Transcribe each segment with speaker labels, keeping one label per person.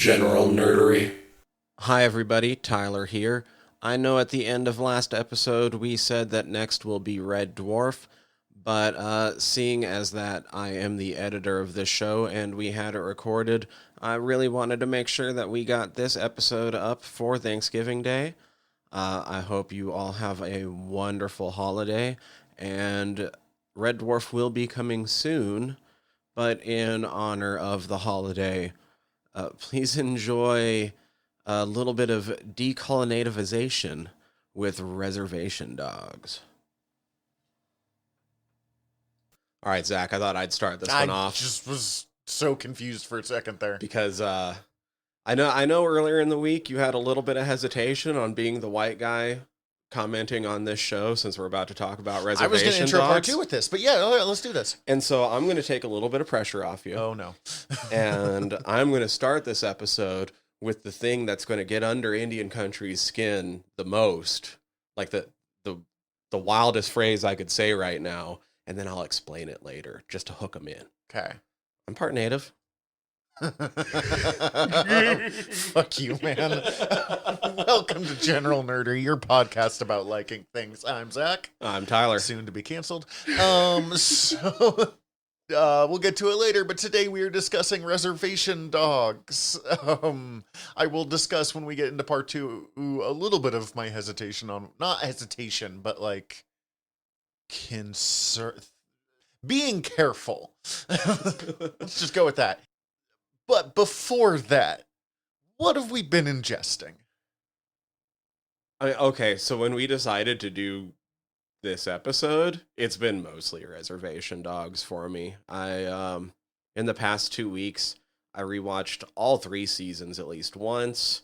Speaker 1: General nerdery.
Speaker 2: Hi everybody, Tyler here. I know at the end of last episode we said that next will be Red Dwarf, but seeing as that I am the editor of this show and we had it recorded, I really wanted to make sure that we got this episode up for Thanksgiving Day. I hope you all have a wonderful holiday, and Red Dwarf will be coming soon, but in honor of the holiday, please enjoy a little bit of Decolonativization with Reservation Dogs. All right, Zach, I thought I'd start this one off.
Speaker 3: I just was so confused for a second there.
Speaker 2: Because I know earlier in the week you had a little bit of hesitation on being the white guy commenting on this show since we're about to talk about Reservation Dogs.
Speaker 3: I was going to intro part 2 with this, but yeah, all right, let's do this.
Speaker 2: And so I'm going to take a little bit of pressure off you.
Speaker 3: Oh, no.
Speaker 2: And I'm going to start this episode with the thing that's going to get under Indian country's skin the most, like the wildest phrase I could say right now, and then I'll explain it later, just to hook them in.
Speaker 3: Okay.
Speaker 2: I'm part native.
Speaker 3: Fuck you, man. Welcome to General Nerdery, your podcast about liking things. I'm Zach.
Speaker 2: I'm Tyler.
Speaker 3: Soon to be canceled. We'll get to it later, but today we are discussing Reservation Dogs. I will discuss when we get into part 2 a little bit of my hesitation on, not hesitation, but like being careful. Let's just go with that. But before that, what have we been ingesting?
Speaker 2: Okay, so when we decided to do this episode, it's been mostly Reservation Dogs for me. I in the past 2 weeks, I rewatched all 3 seasons at least once.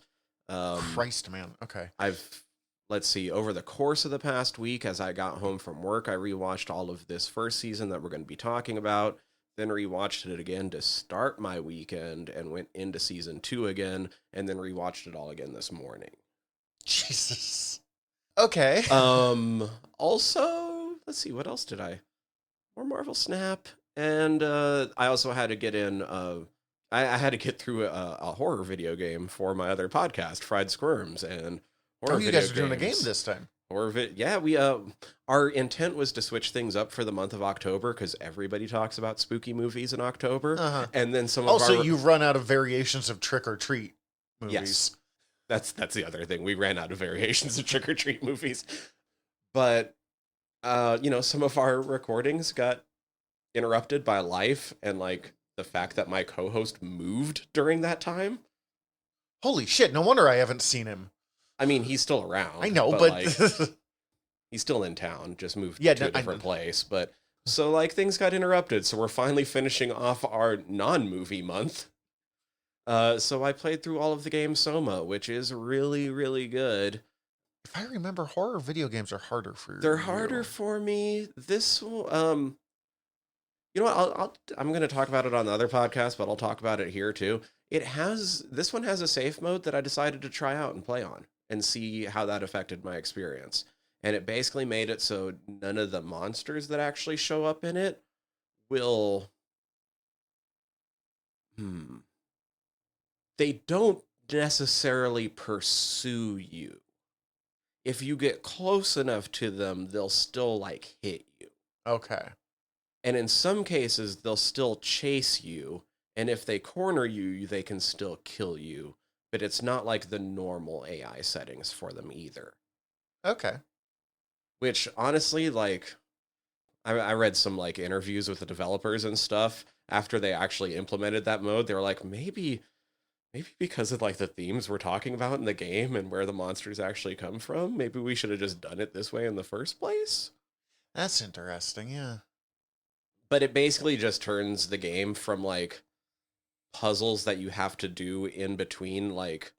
Speaker 3: Christ, man. Okay.
Speaker 2: Let's see, over the course of the past week, as I got home from work, I rewatched all of this first season that we're going to be talking about. Then rewatched it again to start my weekend and went into season 2 again, and then rewatched it all again this morning.
Speaker 3: Jesus. Okay.
Speaker 2: Also, let's see, what else did I? More Marvel Snap, and I also had to get in. I had to get through a horror video game for my other podcast, Fried Squirms, and horror.
Speaker 3: You guys are doing a game this time.
Speaker 2: We our intent was to switch things up for the month of October because everybody talks about spooky movies in October, and then some of
Speaker 3: also you've run out of variations of Trick or Treat movies.
Speaker 2: Yes, that's the other thing. We ran out of variations of Trick or Treat movies, but some of our recordings got interrupted by life and like the fact that my co-host moved during that time.
Speaker 3: Holy shit! No wonder I haven't seen him.
Speaker 2: I mean, he's still around.
Speaker 3: I know, but
Speaker 2: like, he's still in town, just moved
Speaker 3: to
Speaker 2: a different place. But so like things got interrupted. So we're finally finishing off our non-movie month. So I played through all of the game Soma, which is really, really good.
Speaker 3: If I remember, horror video games are harder for you.
Speaker 2: They're harder for me. This will, you know what? I'm going to talk about it on the other podcast, but I'll talk about it here too. This one has a safe mode that I decided to try out and play on and see how that affected my experience. And it basically made it so none of the monsters that actually show up in it will... They don't necessarily pursue you. If you get close enough to them, they'll still, like, hit you.
Speaker 3: Okay.
Speaker 2: And in some cases, they'll still chase you. And if they corner you, they can still kill you. But it's not like the normal AI settings for them either.
Speaker 3: Okay.
Speaker 2: Which, honestly, like, I read some, like, interviews with the developers and stuff after they actually implemented that mode. They were like, maybe because of, like, the themes we're talking about in the game and where the monsters actually come from, maybe we should have just done it this way in the first place.
Speaker 3: That's interesting, yeah.
Speaker 2: But it basically just turns the game from, like, puzzles that you have to do in between, like,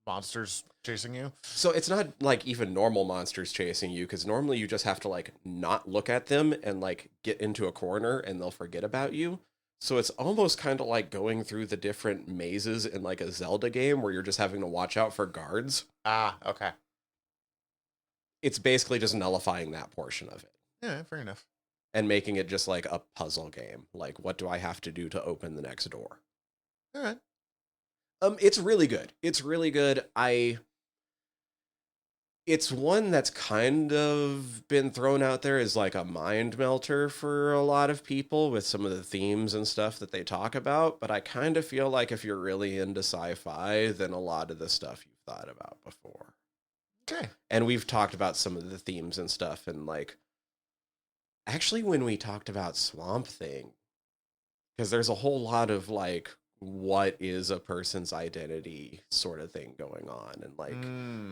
Speaker 3: monsters chasing you.
Speaker 2: So it's not like even normal monsters chasing you, because normally you just have to like not look at them and like get into a corner and they'll forget about you. So it's almost kind of like going through the different mazes in like a Zelda game where you're just having to watch out for guards.
Speaker 3: Ah, okay.
Speaker 2: It's basically just nullifying that portion of it.
Speaker 3: Yeah, fair enough.
Speaker 2: And making it just like a puzzle game. Like, what do I have to do to open the next door?
Speaker 3: All right.
Speaker 2: It's really good. It's really good. It's one that's kind of been thrown out there as like a mind melter for a lot of people with some of the themes and stuff that they talk about, but I kind of feel like if you're really into sci-fi, then a lot of the stuff you've thought about before.
Speaker 3: Okay.
Speaker 2: And we've talked about some of the themes and stuff, and like actually when we talked about Swamp Thing, because there's a whole lot of like what is a person's identity sort of thing going on, and like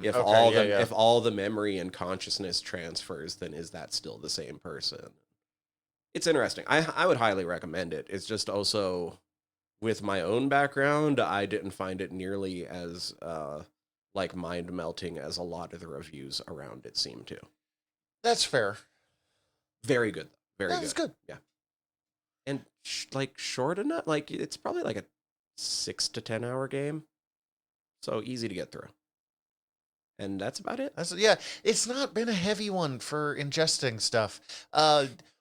Speaker 2: if all the memory and consciousness transfers, then is that still the same person? It's interesting. I would highly recommend it. It's just also with my own background, I didn't find it nearly as like mind melting as a lot of the reviews around it seem to.
Speaker 3: That's fair.
Speaker 2: Very good. Very
Speaker 3: That's good.
Speaker 2: Yeah. And like short enough, like it's probably like a 6 to 10 hour game, so easy to get through. And that's about it.
Speaker 3: It's not been a heavy one for ingesting stuff.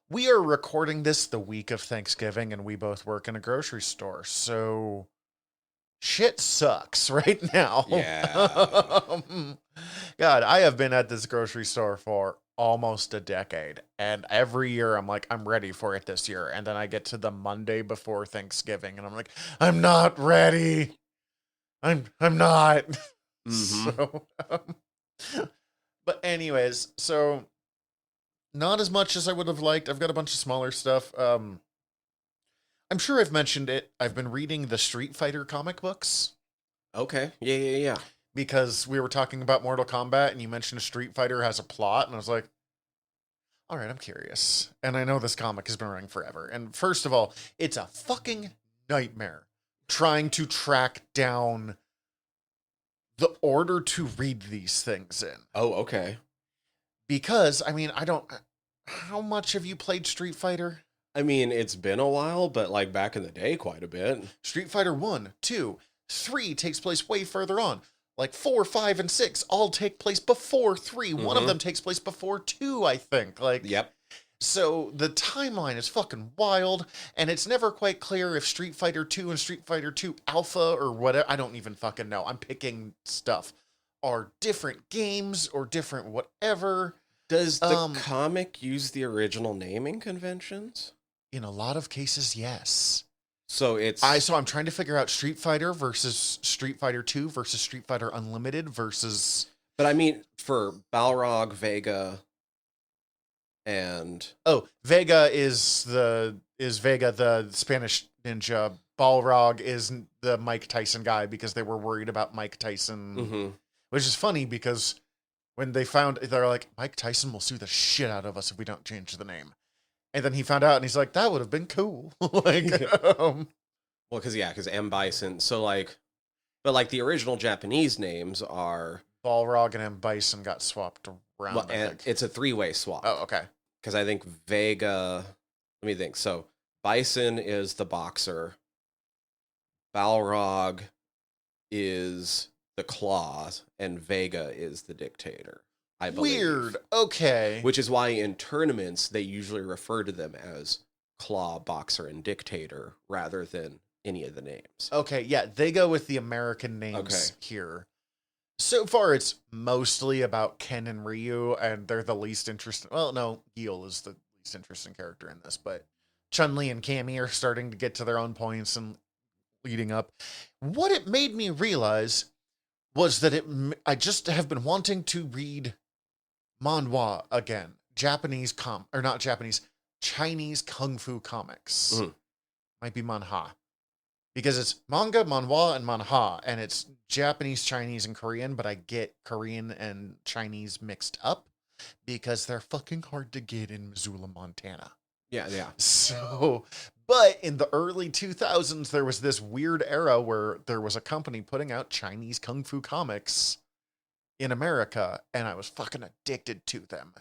Speaker 3: We are recording this the week of Thanksgiving, and we both work in a grocery store, so shit sucks right now.
Speaker 2: Yeah.
Speaker 3: God, I have been at this grocery store for almost a decade, and every year I'm like, I'm ready for it this year, and then I get to the Monday before Thanksgiving and I'm like, I'm not ready. I'm not. So but anyways, so not as much as I would have liked. I've got a bunch of smaller stuff. I'm sure I've mentioned it. I've been reading the Street Fighter comic books.
Speaker 2: Okay. Yeah.
Speaker 3: Because we were talking about Mortal Kombat and you mentioned Street Fighter has a plot, and I was like, all right, I'm curious. And I know this comic has been running forever. And first of all, it's a fucking nightmare trying to track down the order to read these things in.
Speaker 2: Oh, okay.
Speaker 3: Because, I mean, how much have you played Street Fighter?
Speaker 2: I mean, it's been a while, but like back in the day, quite a bit.
Speaker 3: Street Fighter 1, 2, 3 takes place way further on. Like 4, 5, and 6 all take place before 3. One of them takes place before 2, I think. Like,
Speaker 2: yep.
Speaker 3: So the timeline is fucking wild, and it's never quite clear if Street Fighter 2 and Street Fighter 2 Alpha or whatever, I don't even fucking know, I'm picking stuff, are different games or different whatever.
Speaker 2: Does the comic use the original naming conventions?
Speaker 3: In a lot of cases, yes.
Speaker 2: So
Speaker 3: I'm trying to figure out Street Fighter versus Street Fighter 2 versus Street Fighter Unlimited versus...
Speaker 2: But I mean, for Balrog, Vega, and...
Speaker 3: Oh, Vega is Vega, the Spanish ninja. Balrog is the Mike Tyson guy because they were worried about Mike Tyson. Which is funny because when they're like, Mike Tyson will sue the shit out of us if we don't change the name. And then he found out, and he's like, "That would have been cool."
Speaker 2: Well, because M. Bison. So but like the original Japanese names are
Speaker 3: Balrog and M. Bison got swapped around.
Speaker 2: Well, and it's a 3-way swap.
Speaker 3: Oh, okay.
Speaker 2: Because I think Vega. Let me think. So Bison is the boxer. Balrog is the claw, and Vega is the dictator. I believe.
Speaker 3: Weird. Okay.
Speaker 2: Which is why in tournaments they usually refer to them as claw, boxer, and dictator rather than any of the names.
Speaker 3: Okay, yeah, they go with the American names here. So far, it's mostly about Ken and Ryu, and they're the least interesting. Well, no, Gil is the least interesting character in this, but Chun-Li and Cammy are starting to get to their own points and leading up. What it made me realize was that I just have been wanting to read manhwa again. Chinese kung fu comics. Might be manhwa. Because it's manga, manhwa, and manhwa, and it's Japanese, Chinese, and Korean, but I get Korean and Chinese mixed up because they're fucking hard to get in Missoula, Montana.
Speaker 2: Yeah.
Speaker 3: So, but in the early 2000s, there was this weird era where there was a company putting out Chinese kung fu comics in America, and I was fucking addicted to them.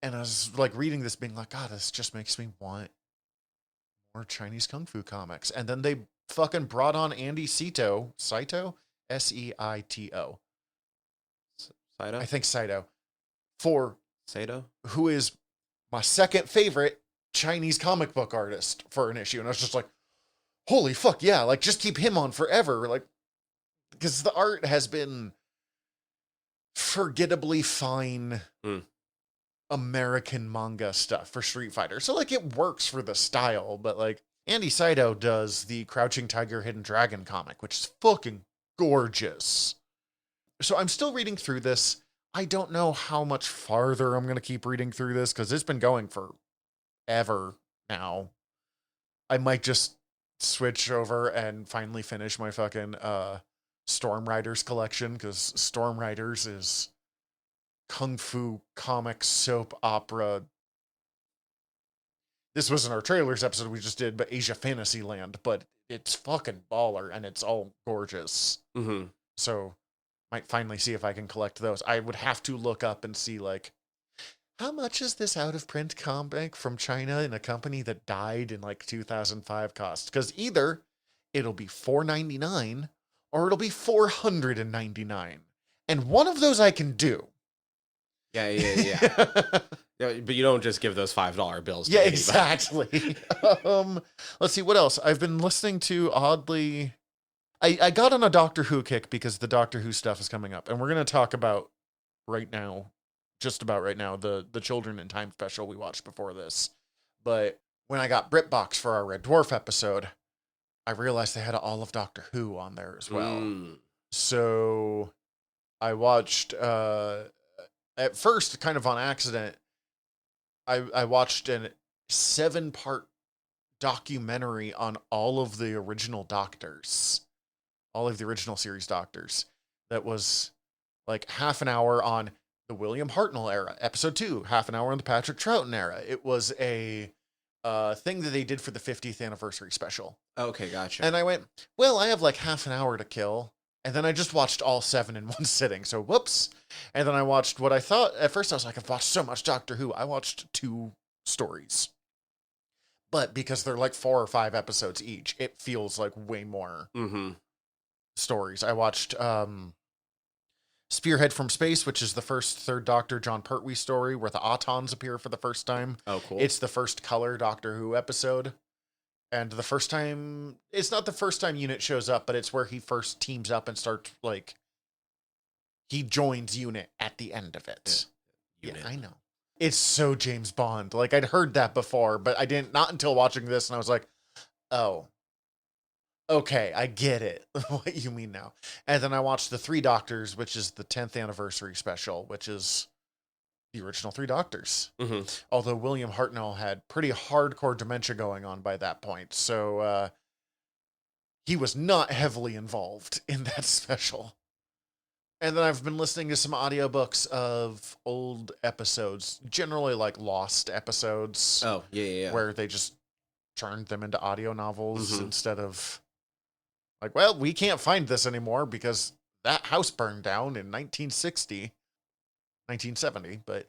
Speaker 3: And I was like reading this being like, God, this just makes me want more Chinese kung fu comics. And then they fucking brought on Andy Saito, Seito? S-E-I-T-O.
Speaker 2: Saito?
Speaker 3: I think Saito. Who is my second favorite Chinese comic book artist for an issue. And I was just like, holy fuck, yeah, like, just keep him on forever. Like, because the art has been forgettably fine American manga stuff for Street Fighter. So, like, it works for the style, but, like, Andy Saito does the Crouching Tiger, Hidden Dragon comic, which is fucking gorgeous. So I'm still reading through this. I don't know how much farther I'm going to keep reading through this, because it's been going forever now. I might just switch over and finally finish my fucking Storm Riders collection, because Storm Riders is kung fu comic soap opera. This wasn't our trailers episode we just did, but Asia Fantasyland, but it's fucking baller and it's all gorgeous.
Speaker 2: Mm-hmm.
Speaker 3: So might finally see if I can collect those. I would have to look up and see, like, how much is this out of print comic from China in a company that died in like 2005 cost? Because either it'll be $4.99 or it'll be $499, and one of those I can do.
Speaker 2: Yeah. Yeah, but you don't just give those $5 bills to anybody.
Speaker 3: Exactly. Let's see, what else? I've been listening to, oddly, I got on a Doctor Who kick because the Doctor Who stuff is coming up, and we're going to talk about just about right now, the Children in Time special we watched before this. But when I got BritBox for our Red Dwarf episode, I realized they had all of Doctor Who on there as well. So I watched, at first, kind of on accident, I watched a 7-part documentary on all of the original Doctors. All of the original series Doctors. That was like half an hour on the William Hartnell era. Episode 2, half an hour on the Patrick Troughton era. It was a thing that they did for the 50th anniversary special.
Speaker 2: Okay, gotcha.
Speaker 3: And I went, well, I have like half an hour to kill. And then I just watched all 7 in one sitting. So whoops. And then I watched what I thought, at first I was like, I've watched so much Doctor Who. I watched 2 stories. But because they're like 4 or 5 episodes each, it feels like way more stories. I watched Spearhead from Space, which is the first Third Doctor John Pertwee story where the Autons appear for the first time.
Speaker 2: Oh, cool.
Speaker 3: It's the first color Doctor Who episode. And the first time, it's not the first time Unit shows up, but it's where he first teams up and starts, like, he joins Unit at the end of it. Yeah, I know. It's so James Bond. Like, I'd heard that before, but I didn't, not until watching this, and I was like, oh, okay, I get it, what you mean now. And then I watched The Three Doctors, which is the 10th anniversary special, which is the original 3 Doctors. Although William Hartnell had pretty hardcore dementia going on by that point, so he was not heavily involved in that special. And then I've been listening to some audiobooks of old episodes, generally like lost episodes.
Speaker 2: Oh, yeah.
Speaker 3: Where they just turned them into audio novels instead of like, well, we can't find this anymore because that house burned down in 1970, but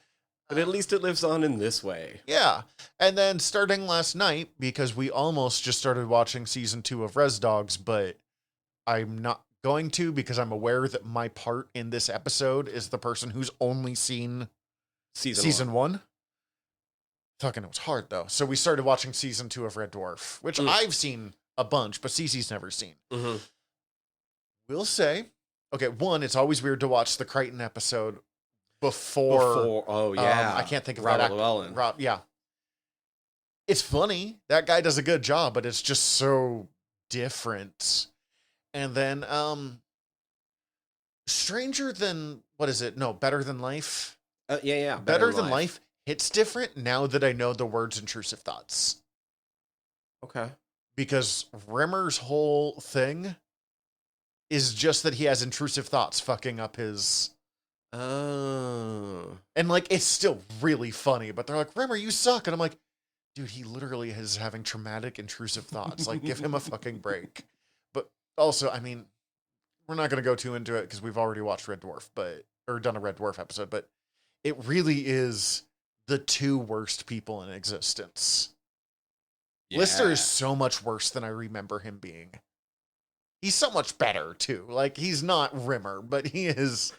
Speaker 2: at least it lives on in this way.
Speaker 3: Yeah. And then starting last night, because we almost just started watching season 2 of Res Dogs, but I'm not going to because I'm aware that my part in this episode is the person who's only seen season 1. Fucking, it was hard though. So we started watching season 2 of Red Dwarf, which I've seen a bunch, but Cece's never seen. We'll say, okay, one, it's always weird to watch the Crichton episode before
Speaker 2: oh yeah,
Speaker 3: I can't think of
Speaker 2: Robert
Speaker 3: that
Speaker 2: Llewellyn.
Speaker 3: Yeah, it's funny, that guy does a good job, but it's just so different. And then Stranger Than, what is it? No, Better Than Life.
Speaker 2: Yeah,
Speaker 3: Better Than Life hits different now that I know the words intrusive thoughts.
Speaker 2: Okay,
Speaker 3: because Rimmer's whole thing is just that he has intrusive thoughts fucking up his.
Speaker 2: Oh.
Speaker 3: And, like, it's still really funny, but they're like, Rimmer, you suck. And I'm like, dude, he literally is having traumatic, intrusive thoughts. Like, give him a fucking break. But also, I mean, we're not going to go too into it because we've already watched Red Dwarf, or done a Red Dwarf episode, but it really is the 2 worst people in existence. Yeah. Lister is so much worse than I remember him being. He's so much better, too. Like, he's not Rimmer, but he is...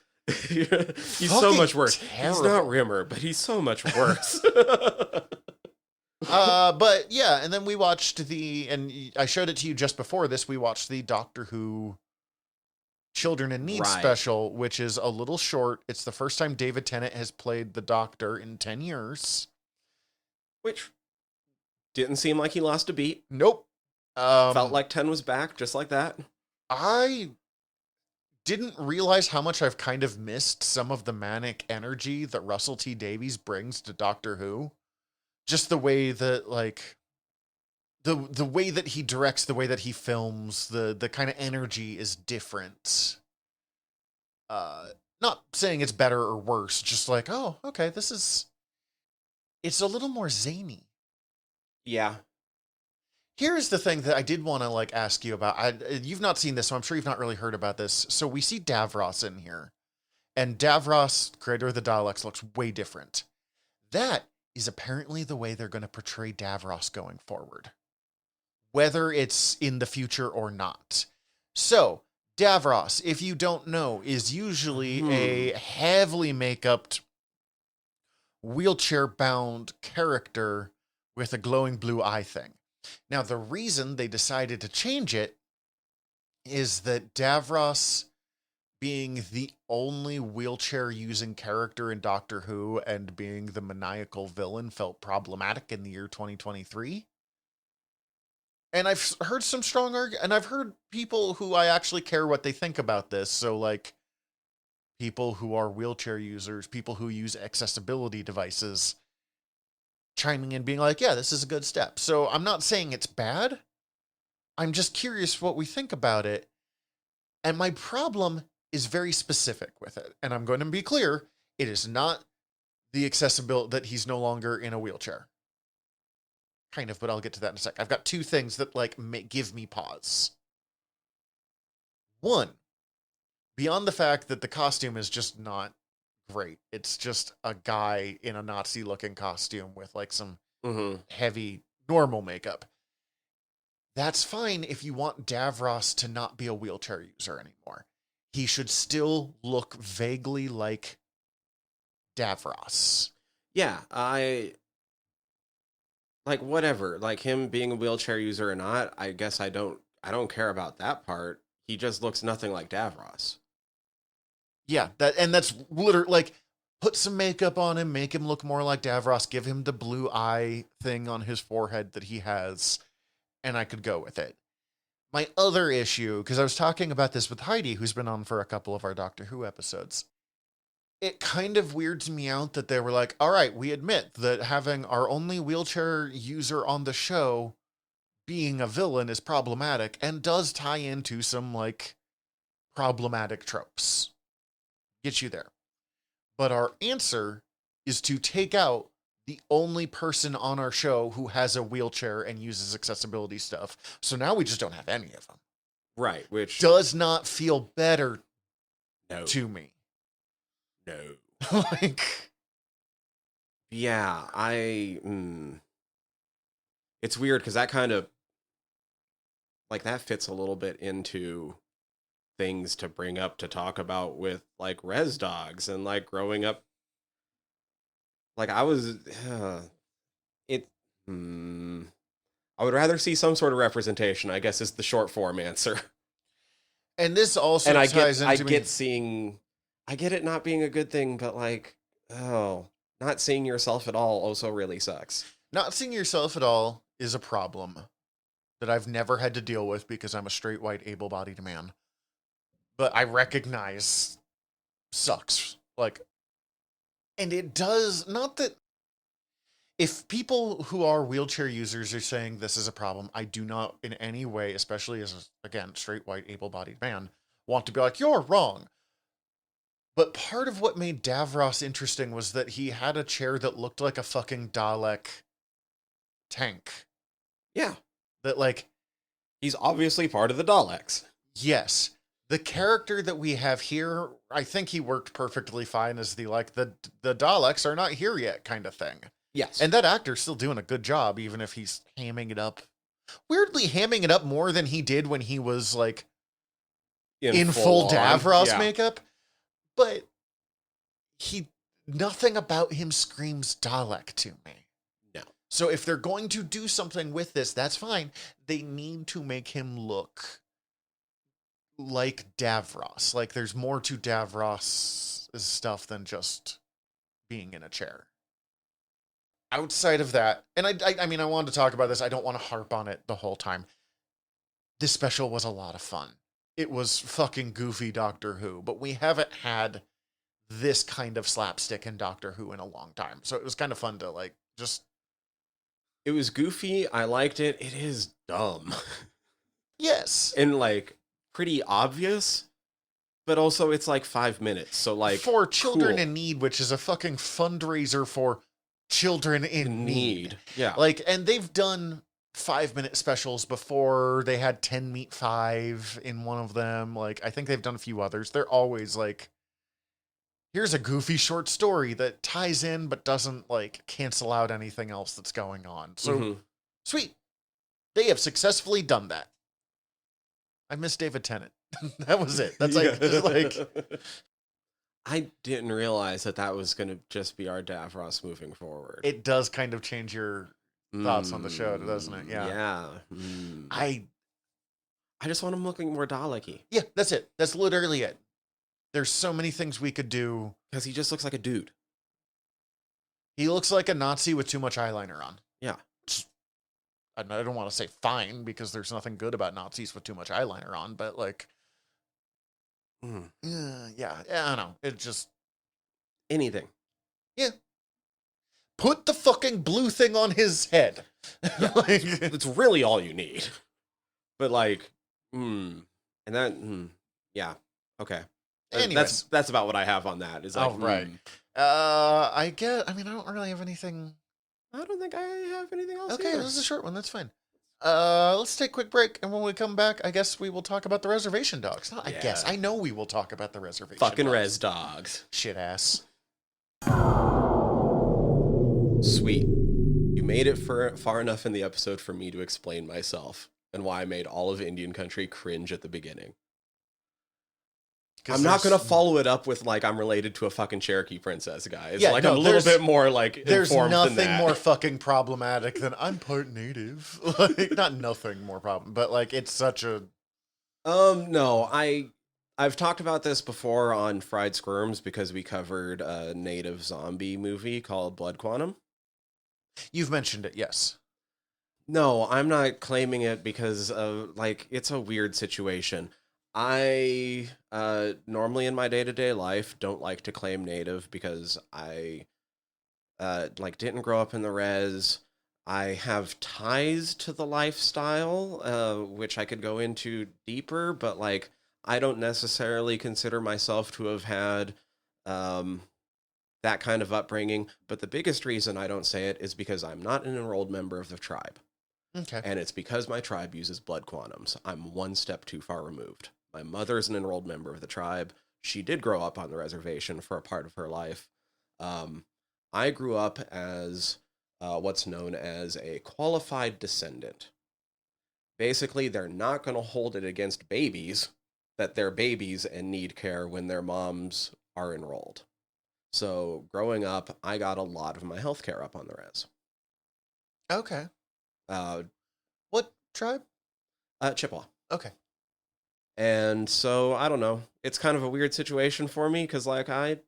Speaker 2: he's so much worse.
Speaker 3: Terrible.
Speaker 2: He's not Rimmer, but he's so much worse.
Speaker 3: But yeah, and then we watched and I showed it to you just before this, we watched the Doctor Who Children in Need special, which is a little short. It's the first time David Tennant has played the Doctor in 10 years.
Speaker 2: Which didn't seem like he lost a beat.
Speaker 3: Nope.
Speaker 2: Felt like 10 was back, just like that.
Speaker 3: I didn't realize how much I've kind of missed some of the manic energy that Russell T Davies brings to Doctor Who. Just the way that, like, the way that he directs, the way that he films, the kind of energy is different. Not saying it's better or worse, just like, oh, okay, it's a little more zany.
Speaker 2: Yeah.
Speaker 3: Here's the thing that I did want to, like, ask you about. You've not seen this, so I'm sure you've not really heard about this. So we see Davros in here. And Davros, creator of the Daleks, looks way different. That is apparently the way they're going to portray Davros going forward. Whether it's in the future or not. So, Davros, if you don't know, is usually a heavily make-upped, wheelchair-bound character with a glowing blue eye thing. Now, the reason they decided to change it is that Davros, being the only wheelchair-using character in Doctor Who and being the maniacal villain, felt problematic in the year 2023. And I've heard some strong arguments, and I've heard people who I actually care what they think about this. So, like, people who are wheelchair users, people who use accessibility devices, chiming in being like, yeah, this is a good step. So I'm not saying it's bad. I'm just curious what we think about it. And my problem is very specific with it. And I'm going to be clear. It is not the accessibility that he's no longer in a wheelchair. Kind of, but I'll get to that in a sec. I've got two things that, like, give me pause. One, beyond the fact that the costume is just not great. It's just a guy in a Nazi-looking costume with, like, some heavy, normal makeup. That's fine if you want Davros to not be a wheelchair user anymore. He should still look vaguely like Davros.
Speaker 2: Yeah, like, whatever. Like, him being a wheelchair user or not, I guess I don't care about that part. He just looks nothing like Davros.
Speaker 3: Yeah, that's literally, like, put some makeup on him, make him look more like Davros, give him the blue eye thing on his forehead that he has, and I could go with it. My other issue, because I was talking about this with Heidi, who's been on for a couple of our Doctor Who episodes, it kind of weirds me out that they were like, all right, we admit that having our only wheelchair user on the show being a villain is problematic and does tie into some, like, problematic tropes. Get you there. But our answer is to take out the only person on our show who has a wheelchair and uses accessibility stuff. So now we just don't have any of them.
Speaker 2: Right, which
Speaker 3: does not feel better to me.
Speaker 2: No.
Speaker 3: Like,
Speaker 2: yeah, it's weird because that kind of, like, that fits a little bit into things to bring up to talk about with, like, res dogs and, like, growing up. Like, I was I would rather see some sort of representation, I guess, is the short form answer.
Speaker 3: And this also
Speaker 2: and
Speaker 3: ties into
Speaker 2: I get it not being a good thing, but, like, not seeing yourself at all also really sucks.
Speaker 3: Not seeing yourself at all is a problem that I've never had to deal with because I'm a straight white able-bodied man. But I recognize sucks. Like, and it does, not that if people who are wheelchair users are saying this is a problem, I do not in any way, especially as, again, straight white able-bodied man, want to be like, you're wrong. But part of what made Davros interesting was that he had a chair that looked like a fucking Dalek tank.
Speaker 2: Yeah.
Speaker 3: That, like,
Speaker 2: he's obviously part of the Daleks.
Speaker 3: Yes. The character that we have here, I think he worked perfectly fine as the Daleks are not here yet kind of thing.
Speaker 2: Yes.
Speaker 3: And that actor's still doing a good job, even if he's hamming it up. Weirdly hamming it up more than he did when he was, like, in full Davros makeup. But nothing about him screams Dalek to me.
Speaker 2: No.
Speaker 3: So if they're going to do something with this, that's fine. They need to make him look like Davros. Like there's more to Davros' stuff than just being in a chair. Outside of that, and I mean, I wanted to talk about this. I don't want to harp on it the whole time. This special was a lot of fun. It was fucking goofy Doctor Who, but we haven't had this kind of slapstick in Doctor Who in a long time. So it was kind of fun to like just.
Speaker 2: It was goofy. I liked it. It is dumb.
Speaker 3: Yes.
Speaker 2: And like pretty obvious, but also it's like 5 minutes. So like
Speaker 3: for children
Speaker 2: cool.
Speaker 3: in need, which is a fucking fundraiser for children in need.
Speaker 2: Yeah.
Speaker 3: Like, and they've done 5-minute specials before. They had 10 Meet 5 in one of them. Like, I think they've done a few others. They're always like, here's a goofy short story that ties in but doesn't like cancel out anything else that's going on. So sweet. They have successfully done that. I miss David Tennant. That was it. That's like, just like
Speaker 2: I didn't realize that was going to just be our Davros moving forward.
Speaker 3: It does kind of change your thoughts on the show, doesn't it? Yeah.
Speaker 2: Yeah. I just want him looking more Dalek-y.
Speaker 3: Yeah, that's it. That's literally it. There's so many things we could do.
Speaker 2: Because he just looks like a dude.
Speaker 3: He looks like a Nazi with too much eyeliner on.
Speaker 2: Yeah.
Speaker 3: I don't want to say fine, because there's nothing good about Nazis with too much eyeliner on, but like, yeah, I don't know. It just...
Speaker 2: Anything.
Speaker 3: Yeah. Put the fucking blue thing on his head.
Speaker 2: Yeah.
Speaker 3: Like,
Speaker 2: it's really all you need. But like, and that, yeah, okay.
Speaker 3: Anyways.
Speaker 2: That's about what I have on that. Is like,
Speaker 3: right. I don't really have anything.
Speaker 2: I don't think I have anything else.
Speaker 3: Okay,
Speaker 2: either.
Speaker 3: this is a short one. That's fine. Let's take a quick break, and when we come back, I guess we will talk about the reservation dogs. Not, I guess. I know we will talk about the reservation
Speaker 2: fucking
Speaker 3: dogs.
Speaker 2: res dogs.
Speaker 3: Shit ass.
Speaker 2: Sweet. You made it far enough in the episode for me to explain myself and why I made all of Indian country cringe at the beginning. I'm not going to follow it up with, like, I'm related to a fucking Cherokee princess, guys.
Speaker 3: Yeah,
Speaker 2: like,
Speaker 3: no,
Speaker 2: I'm a little bit more, like,
Speaker 3: there's
Speaker 2: informed
Speaker 3: nothing
Speaker 2: than that.
Speaker 3: more fucking problematic than I'm part native. Like, not nothing more problem, but, like, it's such a...
Speaker 2: No, I've talked about this before on Fried Squirms because we covered a native zombie movie called Blood Quantum.
Speaker 3: You've mentioned it, yes.
Speaker 2: No, I'm not claiming it because of, like, it's a weird situation. I normally in my day-to-day life don't like to claim native because I didn't grow up in the res. I have ties to the lifestyle, which I could go into deeper, but like I don't necessarily consider myself to have had that kind of upbringing. But the biggest reason I don't say it is because I'm not an enrolled member of the tribe.
Speaker 3: Okay.
Speaker 2: And it's because my tribe uses blood quantums. I'm one step too far removed. My mother is an enrolled member of the tribe. She did grow up on the reservation for a part of her life. I grew up as what's known as a qualified descendant. Basically, they're not going to hold it against babies that they're babies and need care when their moms are enrolled. So growing up, I got a lot of my health care up on the res.
Speaker 3: Okay. What tribe?
Speaker 2: Chippewa.
Speaker 3: Okay.
Speaker 2: And so, I don't know. It's kind of a weird situation for me because, like, I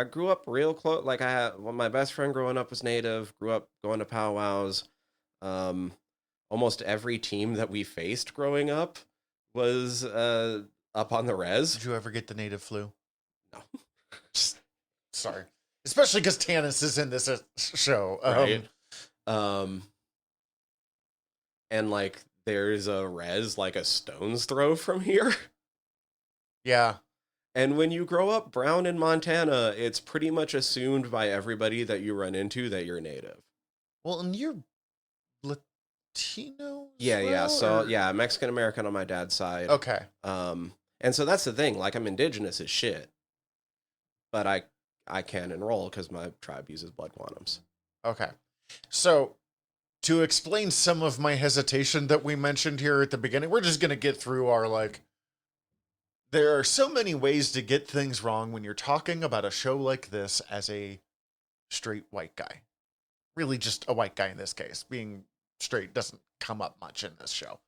Speaker 2: grew up real close. Like, my best friend growing up was native, grew up going to powwows. Almost every team that we faced growing up was up on the res.
Speaker 3: Did you ever get the native flu?
Speaker 2: No.
Speaker 3: Sorry. Especially because Tanis is in this show.
Speaker 2: Right. And, like, there's a res like a stone's throw from here.
Speaker 3: Yeah.
Speaker 2: And when you grow up brown in Montana, it's pretty much assumed by everybody that you run into that you're native.
Speaker 3: Well, and you're Latino?
Speaker 2: Yeah. So, yeah, Mexican American on my dad's side.
Speaker 3: Okay.
Speaker 2: And so that's the thing. Like, I'm indigenous as shit. But I can enroll because my tribe uses blood quantums.
Speaker 3: Okay. So, to explain some of my hesitation that we mentioned here at the beginning, we're just going to get through our, like, there are so many ways to get things wrong when you're talking about a show like this as a straight white guy. really just a white guy in this case. Being straight doesn't come up much in this show.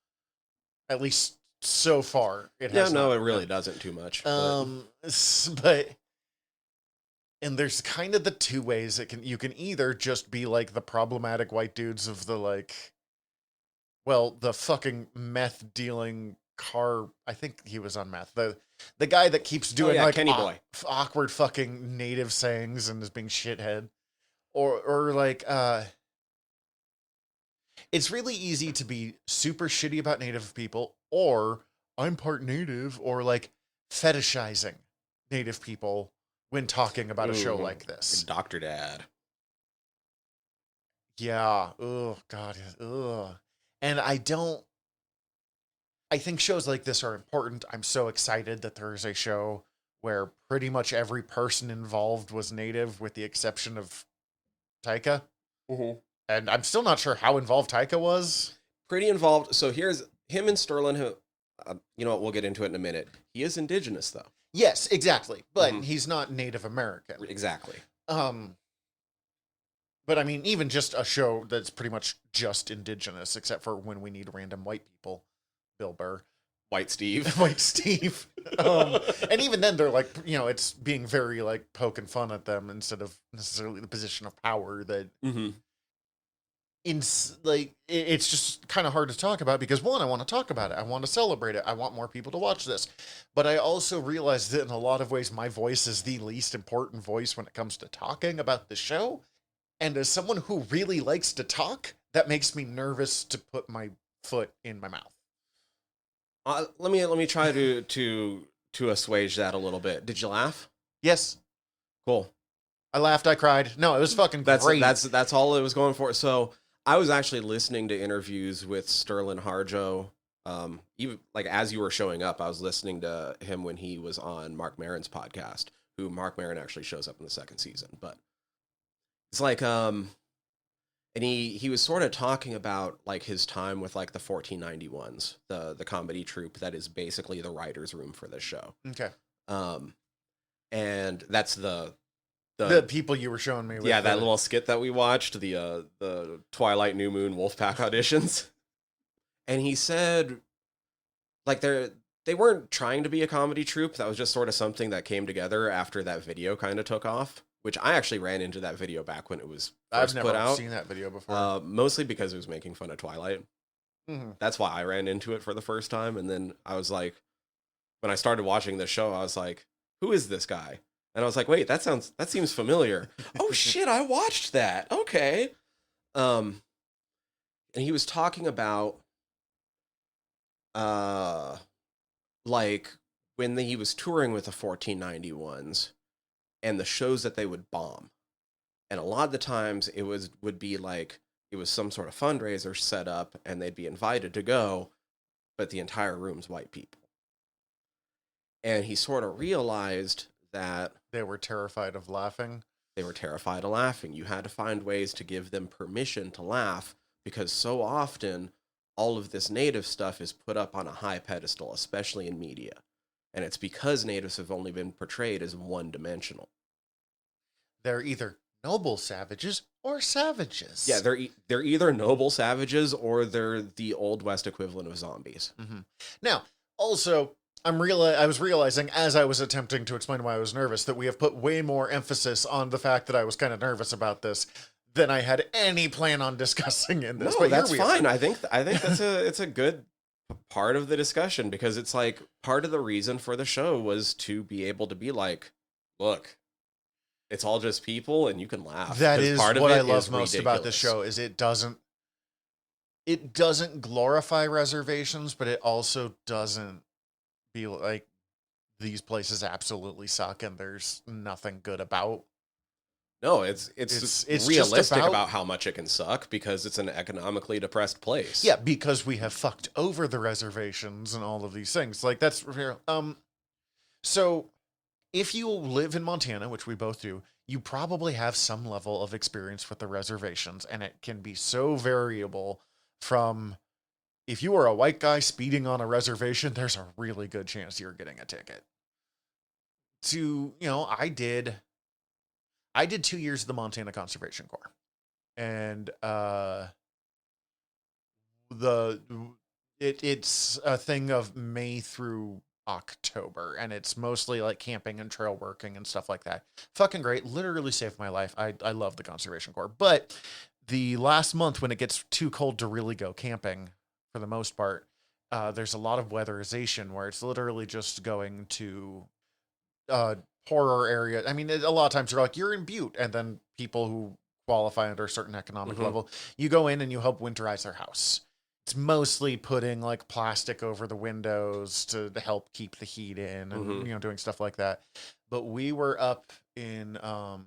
Speaker 3: At least so far, it has
Speaker 2: no,
Speaker 3: not.
Speaker 2: it really doesn't too much.
Speaker 3: But and there's kind of the two ways you can either just be like the problematic white dudes of the like, well, the fucking meth dealing car. I think he was on meth. The guy that keeps doing like
Speaker 2: Kenny Boy.
Speaker 3: awkward fucking native sayings and is being shithead, or like it's really easy to be super shitty about native people, or I'm part native, or like fetishizing native people when talking about a show like this.
Speaker 2: Dr. Dad.
Speaker 3: Yeah. Oh, God. Ugh. And I think shows like this are important. I'm so excited that there is a show where pretty much every person involved was native with the exception of Taika.
Speaker 2: Mm-hmm.
Speaker 3: And I'm still not sure how involved Taika was.
Speaker 2: Pretty involved. So here's him and Sterling. Who, you know what? We'll get into it in a minute. He is indigenous, though.
Speaker 3: Yes, exactly. But he's not Native American.
Speaker 2: Exactly.
Speaker 3: But I mean, even just a show that's pretty much just indigenous, except for when we need random white people. Bill Burr.
Speaker 2: White Steve.
Speaker 3: White Steve. And even then, they're like, it's being very like poking fun at them instead of necessarily the position of power that it's just kind of hard to talk about because one, I want to talk about it. I want to celebrate it. I want more people to watch this. But I also realize that in a lot of ways, my voice is the least important voice when it comes to talking about the show. And as someone who really likes to talk, that makes me nervous to put my foot in my mouth.
Speaker 2: Let me try to assuage that a little bit. Did you laugh?
Speaker 3: Yes.
Speaker 2: Cool.
Speaker 3: I laughed. I cried. No, it was fucking great.
Speaker 2: That's all it was going for. So I was actually listening to interviews with Sterling Harjo. Even like as you were showing up, I was listening to him when he was on Mark Maron's podcast. Who Mark Maron actually shows up in the second season, but it's like and he was sort of talking about like his time with like the 1491s, the comedy troupe that is basically the writer's room for this show.
Speaker 3: Okay.
Speaker 2: And that's the
Speaker 3: people you were showing me. With
Speaker 2: that little skit that we watched, the Twilight New Moon Wolfpack auditions. And he said, like they weren't trying to be a comedy troupe. That was just sort of something that came together after that video kind of took off. Which I actually ran into that video back when it was first put out.
Speaker 3: I've never seen that video before.
Speaker 2: Mostly because it was making fun of Twilight. Mm-hmm. That's why I ran into it for the first time. And then I was like, when I started watching this show, I was like, who is this guy? And I was like, wait, that seems familiar. Oh shit, I watched that. Okay. And he was talking about like when he was touring with the 1491s. And the shows that they would bomb. And a lot of the times it would be like it was some sort of fundraiser set up and they'd be invited to go, but the entire room's white people. And he sort of realized that
Speaker 3: they were terrified of laughing.
Speaker 2: They were terrified of laughing. You had to find ways to give them permission to laugh because so often all of this native stuff is put up on a high pedestal, especially in media. And it's because natives have only been portrayed as one-dimensional.
Speaker 3: They're either noble savages or savages.
Speaker 2: Yeah, they're either noble savages or they're the Old West equivalent of zombies.
Speaker 3: Mm-hmm. Now, also, I was realizing as I was attempting to explain why I was nervous that we have put way more emphasis on the fact that I was kind of nervous about this than I had any plan on discussing in this.
Speaker 2: No, but that's fine. I think it's a good part of the discussion because it's like part of the reason for the show was to be able to be like, look, it's all just people and you can laugh.
Speaker 3: That is part what I love most about this show is it doesn't glorify reservations, but it also doesn't be like these places absolutely suck and there's nothing good about.
Speaker 2: No, it's realistic about how much it can suck because it's an economically depressed place.
Speaker 3: Yeah, because we have fucked over the reservations and all of these things. Like that's real. So if you live in Montana, which we both do, you probably have some level of experience with the reservations, and it can be so variable from if you are a white guy speeding on a reservation, there's a really good chance you're getting a ticket. I did 2 years of the Montana Conservation Corps. and it's a thing of May through October, and it's mostly like camping and trail working and stuff like that. Fucking great. Literally saved my life. I love the Conservation Corps. But the last month when it gets too cold to really go camping, for the most part, there's a lot of weatherization where it's literally just going to uh, poorer area. I mean, a lot of times you're like, you're in Butte, and then people who qualify under a certain economic level, you go in and you help winterize their house. It's mostly putting like plastic over the windows to help keep the heat in, and doing stuff like that. But we were up in oh,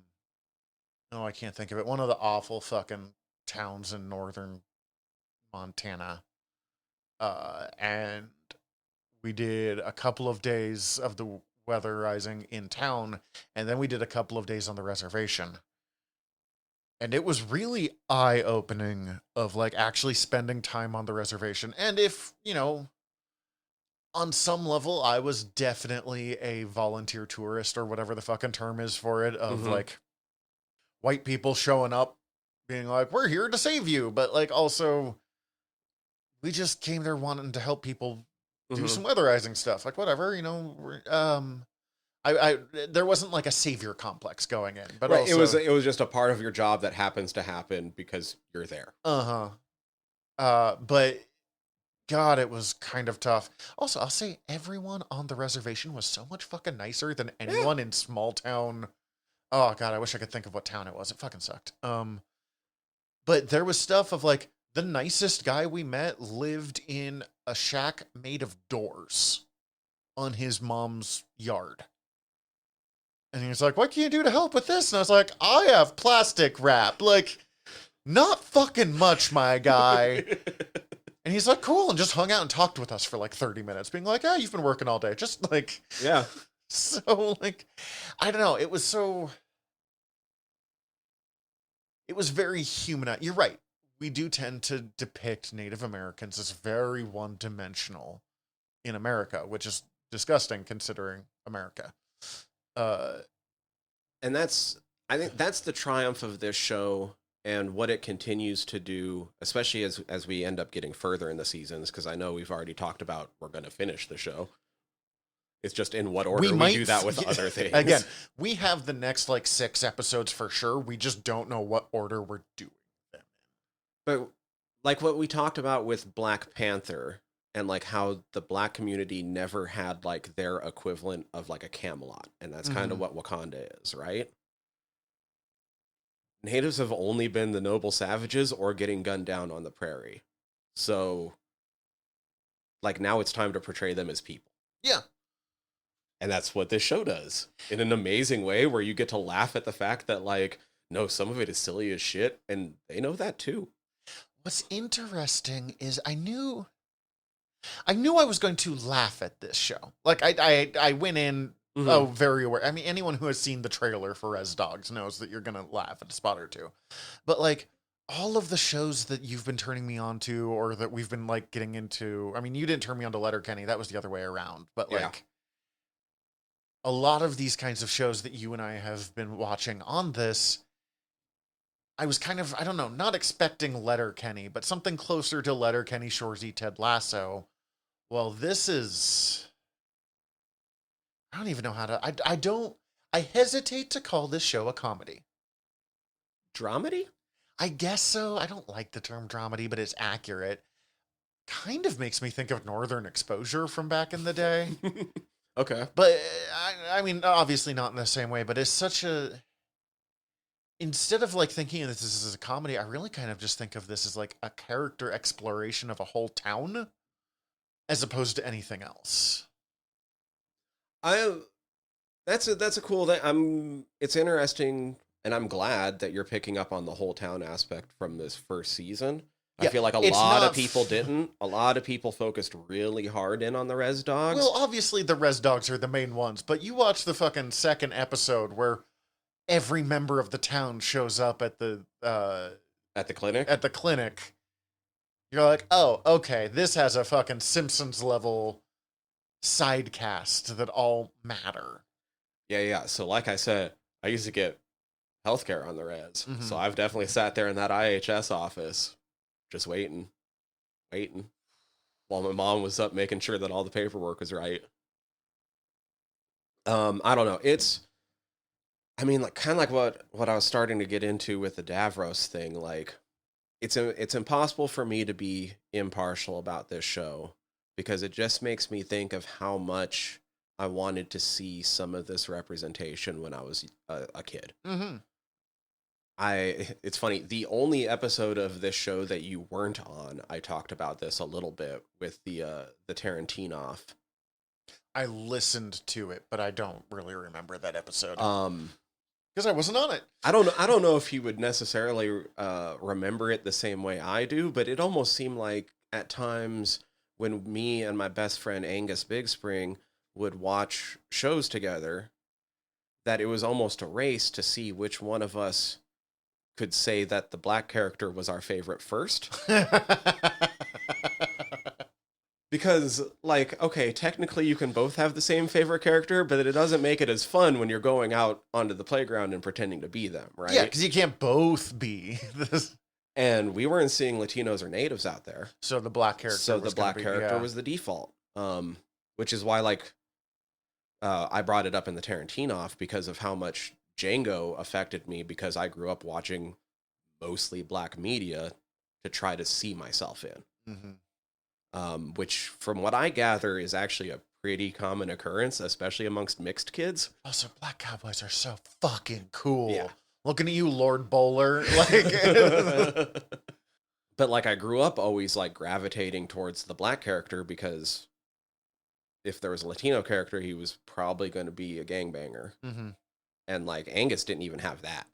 Speaker 3: I can't think of it. One of the awful fucking towns in northern Montana. And we did a couple of days of the weatherizing in town, and then we did a couple of days on the reservation. And it was really eye-opening of like actually spending time on the reservation. And if, on some level, I was definitely a volunteer tourist or whatever the fucking term is for it, of like white people showing up being like, we're here to save you. But like also, we just came there wanting to help people do some weatherizing stuff. Like whatever, I there wasn't like a savior complex going in, but
Speaker 2: right,
Speaker 3: also
Speaker 2: it was just a part of your job that happens to happen because you're there.
Speaker 3: But God, it was kind of tough. Also, I'll say everyone on the reservation was so much fucking nicer than anyone in small town. Oh God, I wish I could think of what town it was. It fucking sucked. But there was stuff of like the nicest guy we met lived in a shack made of doors on his mom's yard. And he was like, what can you do to help with this? And I was like, I have plastic wrap. Like, not fucking much, my guy. And he's like, cool. And just hung out and talked with us for like 30 minutes, being like, yeah, you've been working all day. Just like,
Speaker 2: yeah.
Speaker 3: So like, I don't know. It was very human. You're right. We do tend to depict Native Americans as very one-dimensional in America, which is disgusting considering America.
Speaker 2: And I think that's the triumph of this show and what it continues to do, especially as we end up getting further in the seasons, because I know we've already talked about we're going to finish the show. It's just in what order we do that with other things.
Speaker 3: Again, we have the next like 6 episodes for sure. We just don't know what order we're doing them in.
Speaker 2: But like what we talked about with Black Panther, and like how the Black community never had like their equivalent of like a Camelot. And that's kind of what Wakanda is, right? Natives have only been the noble savages or getting gunned down on the prairie. So like now it's time to portray them as people.
Speaker 3: Yeah.
Speaker 2: And that's what this show does in an amazing way, where you get to laugh at the fact that like, no, some of it is silly as shit. And they know that too.
Speaker 3: What's interesting is I knew I was going to laugh at this show. Like I went in very aware. I mean, anyone who has seen the trailer for Res Dogs knows that you're gonna laugh at a spot or two. But like all of the shows that you've been turning me on to, or that we've been like getting into. I mean, you didn't turn me on to Letterkenny. That was the other way around. But like a lot of these kinds of shows that you and I have been watching on this, I was kind of, I don't know, not expecting Letterkenny, but something closer to Letterkenny, Shoresy, Ted Lasso. Well, this is, I don't even know how to, I hesitate to call this show a comedy.
Speaker 2: Dramedy?
Speaker 3: I guess so. I don't like the term dramedy, but it's accurate. Kind of makes me think of Northern Exposure from back in the day.
Speaker 2: Okay.
Speaker 3: But, I mean, obviously not in the same way, but it's such a, instead of like thinking of this as a comedy, I really kind of just think of this as like a character exploration of a whole town, as opposed to anything else.
Speaker 2: That's a cool thing. It's interesting, and I'm glad that you're picking up on the whole town aspect from this first season. Yeah, I feel like a lot of people didn't. A lot of people focused really hard in on the Res Dogs.
Speaker 3: Well, obviously the Res Dogs are the main ones, but you watch the fucking second episode where every member of the town shows up at the
Speaker 2: clinic.
Speaker 3: At the clinic. You're like, oh, okay, this has a fucking Simpsons level side cast that all matter.
Speaker 2: Yeah. So like I said, I used to get healthcare on the res.
Speaker 3: Mhm.
Speaker 2: So I've definitely sat there in that IHS office just waiting while my mom was up making sure that all the paperwork was right. I don't know. I mean, like kind of like what I was starting to get into with the Davros thing. Like, it's impossible for me to be impartial about this show because it just makes me think of how much I wanted to see some of this representation when I was a kid.
Speaker 3: Mm-hmm.
Speaker 2: It's funny, the only episode of this show that you weren't on, I talked about this a little bit with the Tarantino.
Speaker 3: I listened to it, but I don't really remember that episode.
Speaker 2: Um,
Speaker 3: because I wasn't on it.
Speaker 2: I don't know if he would necessarily remember it the same way I do, but it almost seemed like at times when me and my best friend Angus Big Spring would watch shows together, that it was almost a race to see which one of us could say that the black character was our favorite first. Because, like, okay, technically you can both have the same favorite character, but it doesn't make it as fun when you're going out onto the playground and pretending to be them, right?
Speaker 3: Yeah, because you can't both be this.
Speaker 2: And we weren't seeing Latinos or natives out there.
Speaker 3: So the black character
Speaker 2: So the black character was the default. Which is why, like, I brought it up in the Tarantino because of how much Django affected me because I grew up watching mostly black media to try to see myself in.
Speaker 3: Mm-hmm.
Speaker 2: Which, from what I gather, is actually a pretty common occurrence, especially amongst mixed kids.
Speaker 3: Also, black cowboys are so fucking cool.
Speaker 2: Yeah.
Speaker 3: Looking at you, Lord Bowler. Like,
Speaker 2: but like, I grew up always like gravitating towards the black character because if there was a Latino character, he was probably going to be a gangbanger.
Speaker 3: mm-hmm.
Speaker 2: And like Angus didn't even have that.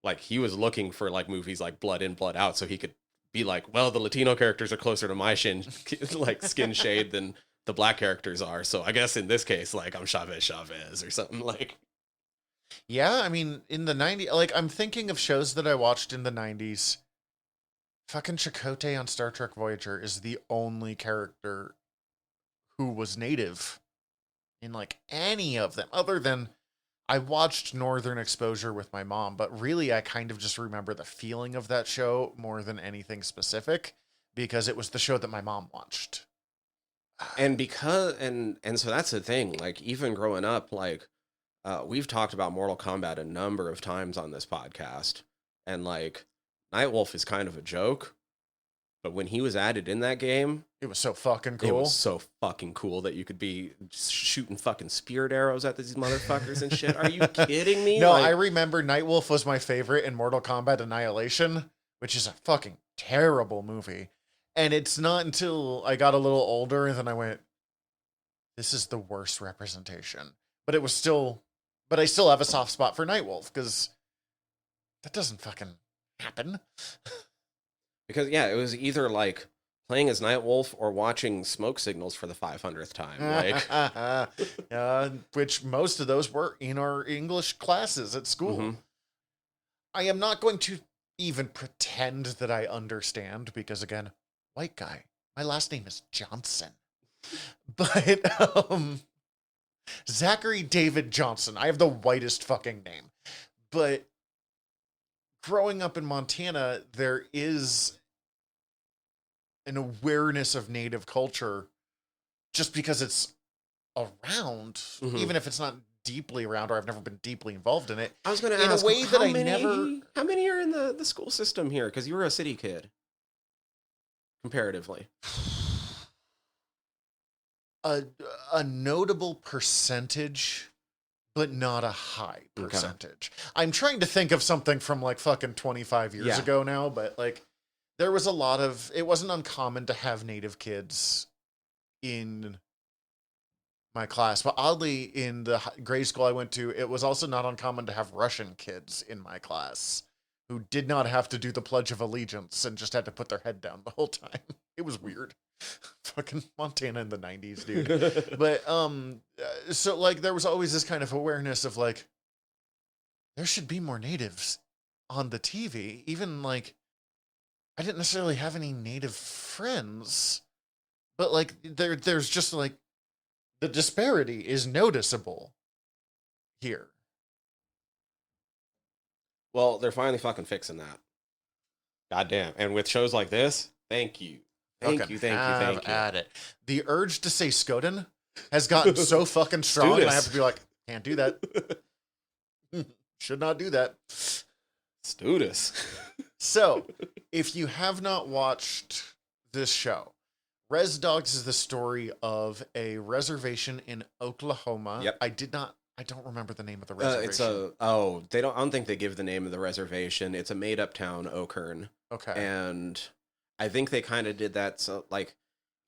Speaker 2: Like, he was looking for like movies like Blood In, Blood Out, so he could be like, well, the Latino characters are closer to my skin shade than the black characters are. So I guess in this case, like, I'm Chavez or something like.
Speaker 3: Yeah, I mean, in the 90s, like, I'm thinking of shows that I watched in the 90s. Fucking Chakotay on Star Trek Voyager is the only character who was native in, like, any of them, other than I watched Northern Exposure with my mom, but really I kind of just remember the feeling of that show more than anything specific because it was the show that my mom watched.
Speaker 2: And so that's the thing, like, even growing up, like, we've talked about Mortal Kombat a number of times on this podcast, and like, Nightwolf is kind of a joke, but when he was added in that game,
Speaker 3: it was so fucking cool.
Speaker 2: It was so fucking cool that you could be shooting fucking spirit arrows at these motherfuckers and shit. Are you kidding me?
Speaker 3: No,
Speaker 2: like,
Speaker 3: I remember Nightwolf was my favorite in Mortal Kombat Annihilation, which is a fucking terrible movie. And it's not until I got a little older and then I went, this is the worst representation. But I still have a soft spot for Nightwolf because that doesn't fucking happen.
Speaker 2: Because, yeah, it was either like playing as Nightwolf or watching Smoke Signals for the 500th time. Like,
Speaker 3: which most of those were in our English classes at school.
Speaker 2: Mm-hmm.
Speaker 3: I am not going to even pretend that I understand because, again, white guy. My last name is Johnson. But, Zachary David Johnson. I have the whitest fucking name. But growing up in Montana, there is an awareness of Native culture just because it's around,
Speaker 2: mm-hmm.
Speaker 3: even if it's not deeply around or I've never been deeply involved in it.
Speaker 2: I was going to ask,
Speaker 3: in a way that
Speaker 2: how many are in the school system here? Because you were a city kid, comparatively.
Speaker 3: A notable percentage, but not a high percentage. Okay. I'm trying to think of something from like fucking 25 years ago now, but like there was a lot of, it wasn't uncommon to have Native kids in my class, but oddly in the grade school I went to, it was also not uncommon to have Russian kids in my class who did not have to do the Pledge of Allegiance and just had to put their head down the whole time. It was weird. Fucking Montana in the 90s, dude. But, so, like, there was always this kind of awareness of, like, there should be more natives on the TV. Even, like, I didn't necessarily have any native friends, but, like, there's just, like, the disparity is noticeable here.
Speaker 2: Well, they're finally fucking fixing that. Goddamn. And with shows like this, thank you. Thank you, thank you, thank you.
Speaker 3: At it. The urge to say Skoden has gotten so fucking strong, and I have to be like, can't do that. Should not do that.
Speaker 2: Studus.
Speaker 3: So, if you have not watched this show, Res Dogs is the story of a reservation in Oklahoma.
Speaker 2: Yep.
Speaker 3: I don't remember the name of the reservation.
Speaker 2: I don't think they give the name of the reservation. It's a made up town, Okern.
Speaker 3: Okay.
Speaker 2: And I think they kind of did that. So like,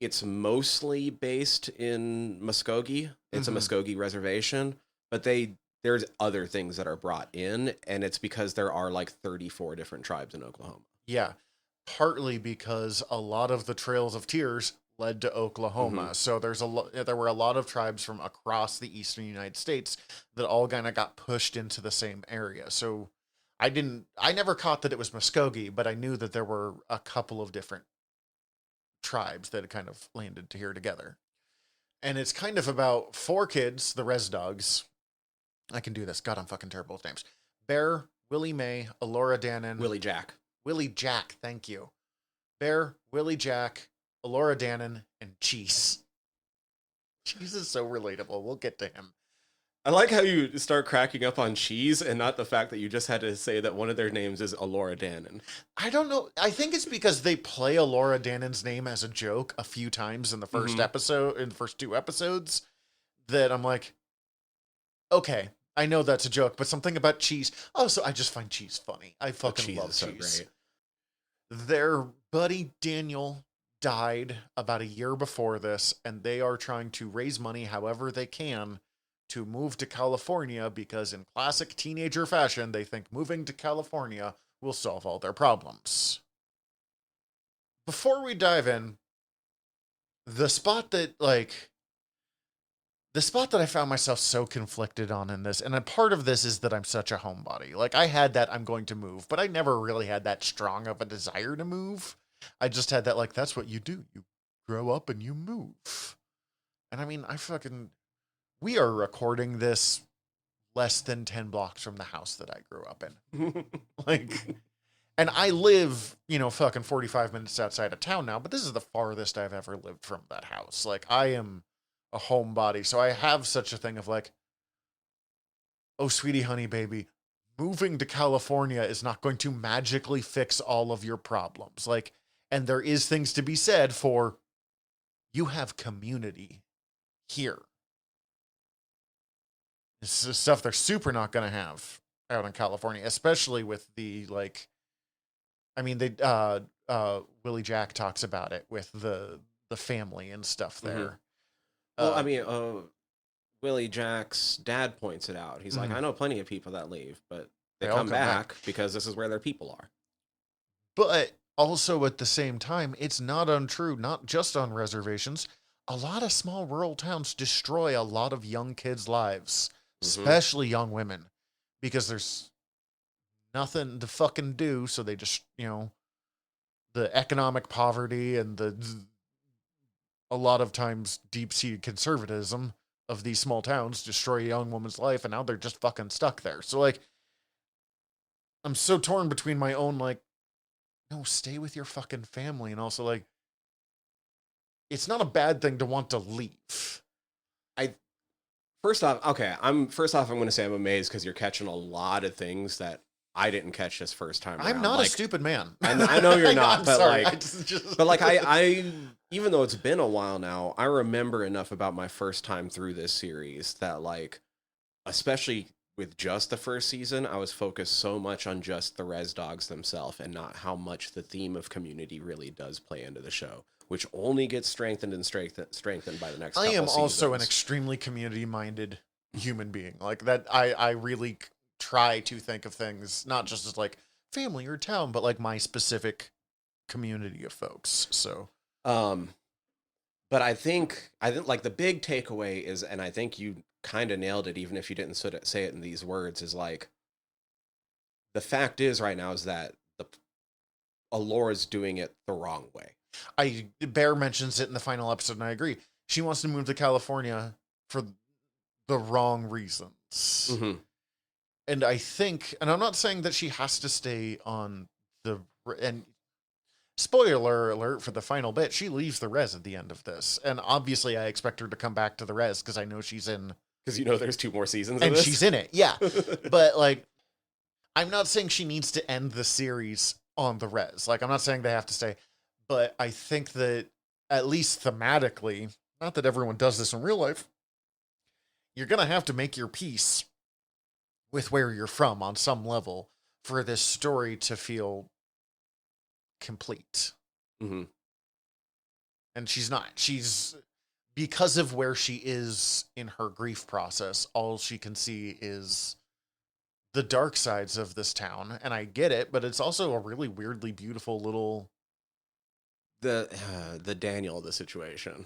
Speaker 2: it's mostly based in Muskogee. It's a Muskogee reservation, but there's other things that are brought in, and it's because there are like 34 different tribes in Oklahoma.
Speaker 3: Yeah. Partly because a lot of the Trails of Tears led to Oklahoma. So there were a lot of tribes from across the eastern United States that all kind of got pushed into the same area. So I never caught that it was Muskogee, but I knew that there were a couple of different tribes that kind of landed here together. And it's kind of about 4 kids, the Res Dogs. I can do this. God, I'm fucking terrible with names. Bear, Willie Mae, Alora Dannon.
Speaker 2: Willie Jack.
Speaker 3: Willie Jack, thank you. Bear, Willie Jack, Alora Dannon, and Cheese. Cheese is so relatable. We'll get to him.
Speaker 2: I like how you start cracking up on Cheese and not the fact that you just had to say that one of their names is Alora Dannon.
Speaker 3: I don't know. I think it's because they play Alora Dannon's name as a joke a few times in the first episode, in the first 2 episodes, that I'm like, okay, I know that's a joke, but something about Cheese. Also, I just find Cheese funny. I fucking love Cheese. So great. Their buddy Daniel died about a year before this, and they are trying to raise money however they can to move to California because in classic teenager fashion, they think moving to California will solve all their problems. Before we dive in, the spot that I found myself so conflicted on in this, and a part of this is that I'm such a homebody. Like, I had that I'm going to move, but I never really had that strong of a desire to move. I just had that, like, that's what you do. You grow up and you move. And I mean, we are recording this less than 10 blocks from the house that I grew up in. And I live, fucking 45 minutes outside of town now, but this is the farthest I've ever lived from that house. Like, I am a homebody, so I have such a thing of like, oh, sweetie, honey, baby, moving to California is not going to magically fix all of your problems. Like, and there is things to be said for, you have community here. This is stuff they're super not going to have out in California, especially with the, like, I mean, Willie Jack talks about it with the family and stuff there.
Speaker 2: Well, I mean, Willie Jack's dad points it out. He's like, I know plenty of people that leave, but they come back because this is where their people are.
Speaker 3: But also at the same time, it's not untrue, not just on reservations. A lot of small rural towns destroy a lot of young kids' lives, especially young women, because there's nothing to fucking do. So they just, the economic poverty and a lot of times deep-seated conservatism of these small towns destroy a young woman's life, and now they're just fucking stuck there. So, like, I'm so torn between my own, like, no, stay with your fucking family, and also, like, it's not a bad thing to want to leave.
Speaker 2: First off, I'm going to say I'm amazed because you're catching a lot of things that I didn't catch this first time around.
Speaker 3: I'm not a stupid man.
Speaker 2: I know you're not, but
Speaker 3: sorry,
Speaker 2: like, I even though it's been a while now, I remember enough about my first time through this series that, like, especially with just the first season, I was focused so much on just the Res Dogs themselves and not how much the theme of community really does play into the show, which only gets strengthened and strengthened by the next couple
Speaker 3: seasons. I am also an
Speaker 2: seasons.
Speaker 3: Extremely community-minded human being. Like, that, I really try to think of things not just as like family or town, but like my specific community of folks. So,
Speaker 2: but I think like the big takeaway is, and I think you kind of nailed it, even if you didn't say it in these words, is like, the fact is right now is that Alora's doing it the wrong way.
Speaker 3: Bear mentions it in the final episode, and I agree. She wants to move to California for the wrong reasons. And I think, and I'm not saying that she has to stay on and spoiler alert for the final bit, she leaves the res at the end of this. And obviously I expect her to come back to the res because I know she's in.
Speaker 2: Because you know there's 2 more seasons
Speaker 3: and
Speaker 2: of this?
Speaker 3: she's in it, yeah. But, like, I'm not saying she needs to end the series on the res. Like, I'm not saying they have to stay. But I think that, at least thematically, not that everyone does this in real life, you're going to have to make your peace with where you're from on some level for this story to feel complete.
Speaker 2: Mm-hmm.
Speaker 3: And she's not. She's, because of where she is in her grief process, all she can see is the dark sides of this town. And I get it, but it's also a really weirdly beautiful little...
Speaker 2: The Daniel of the situation.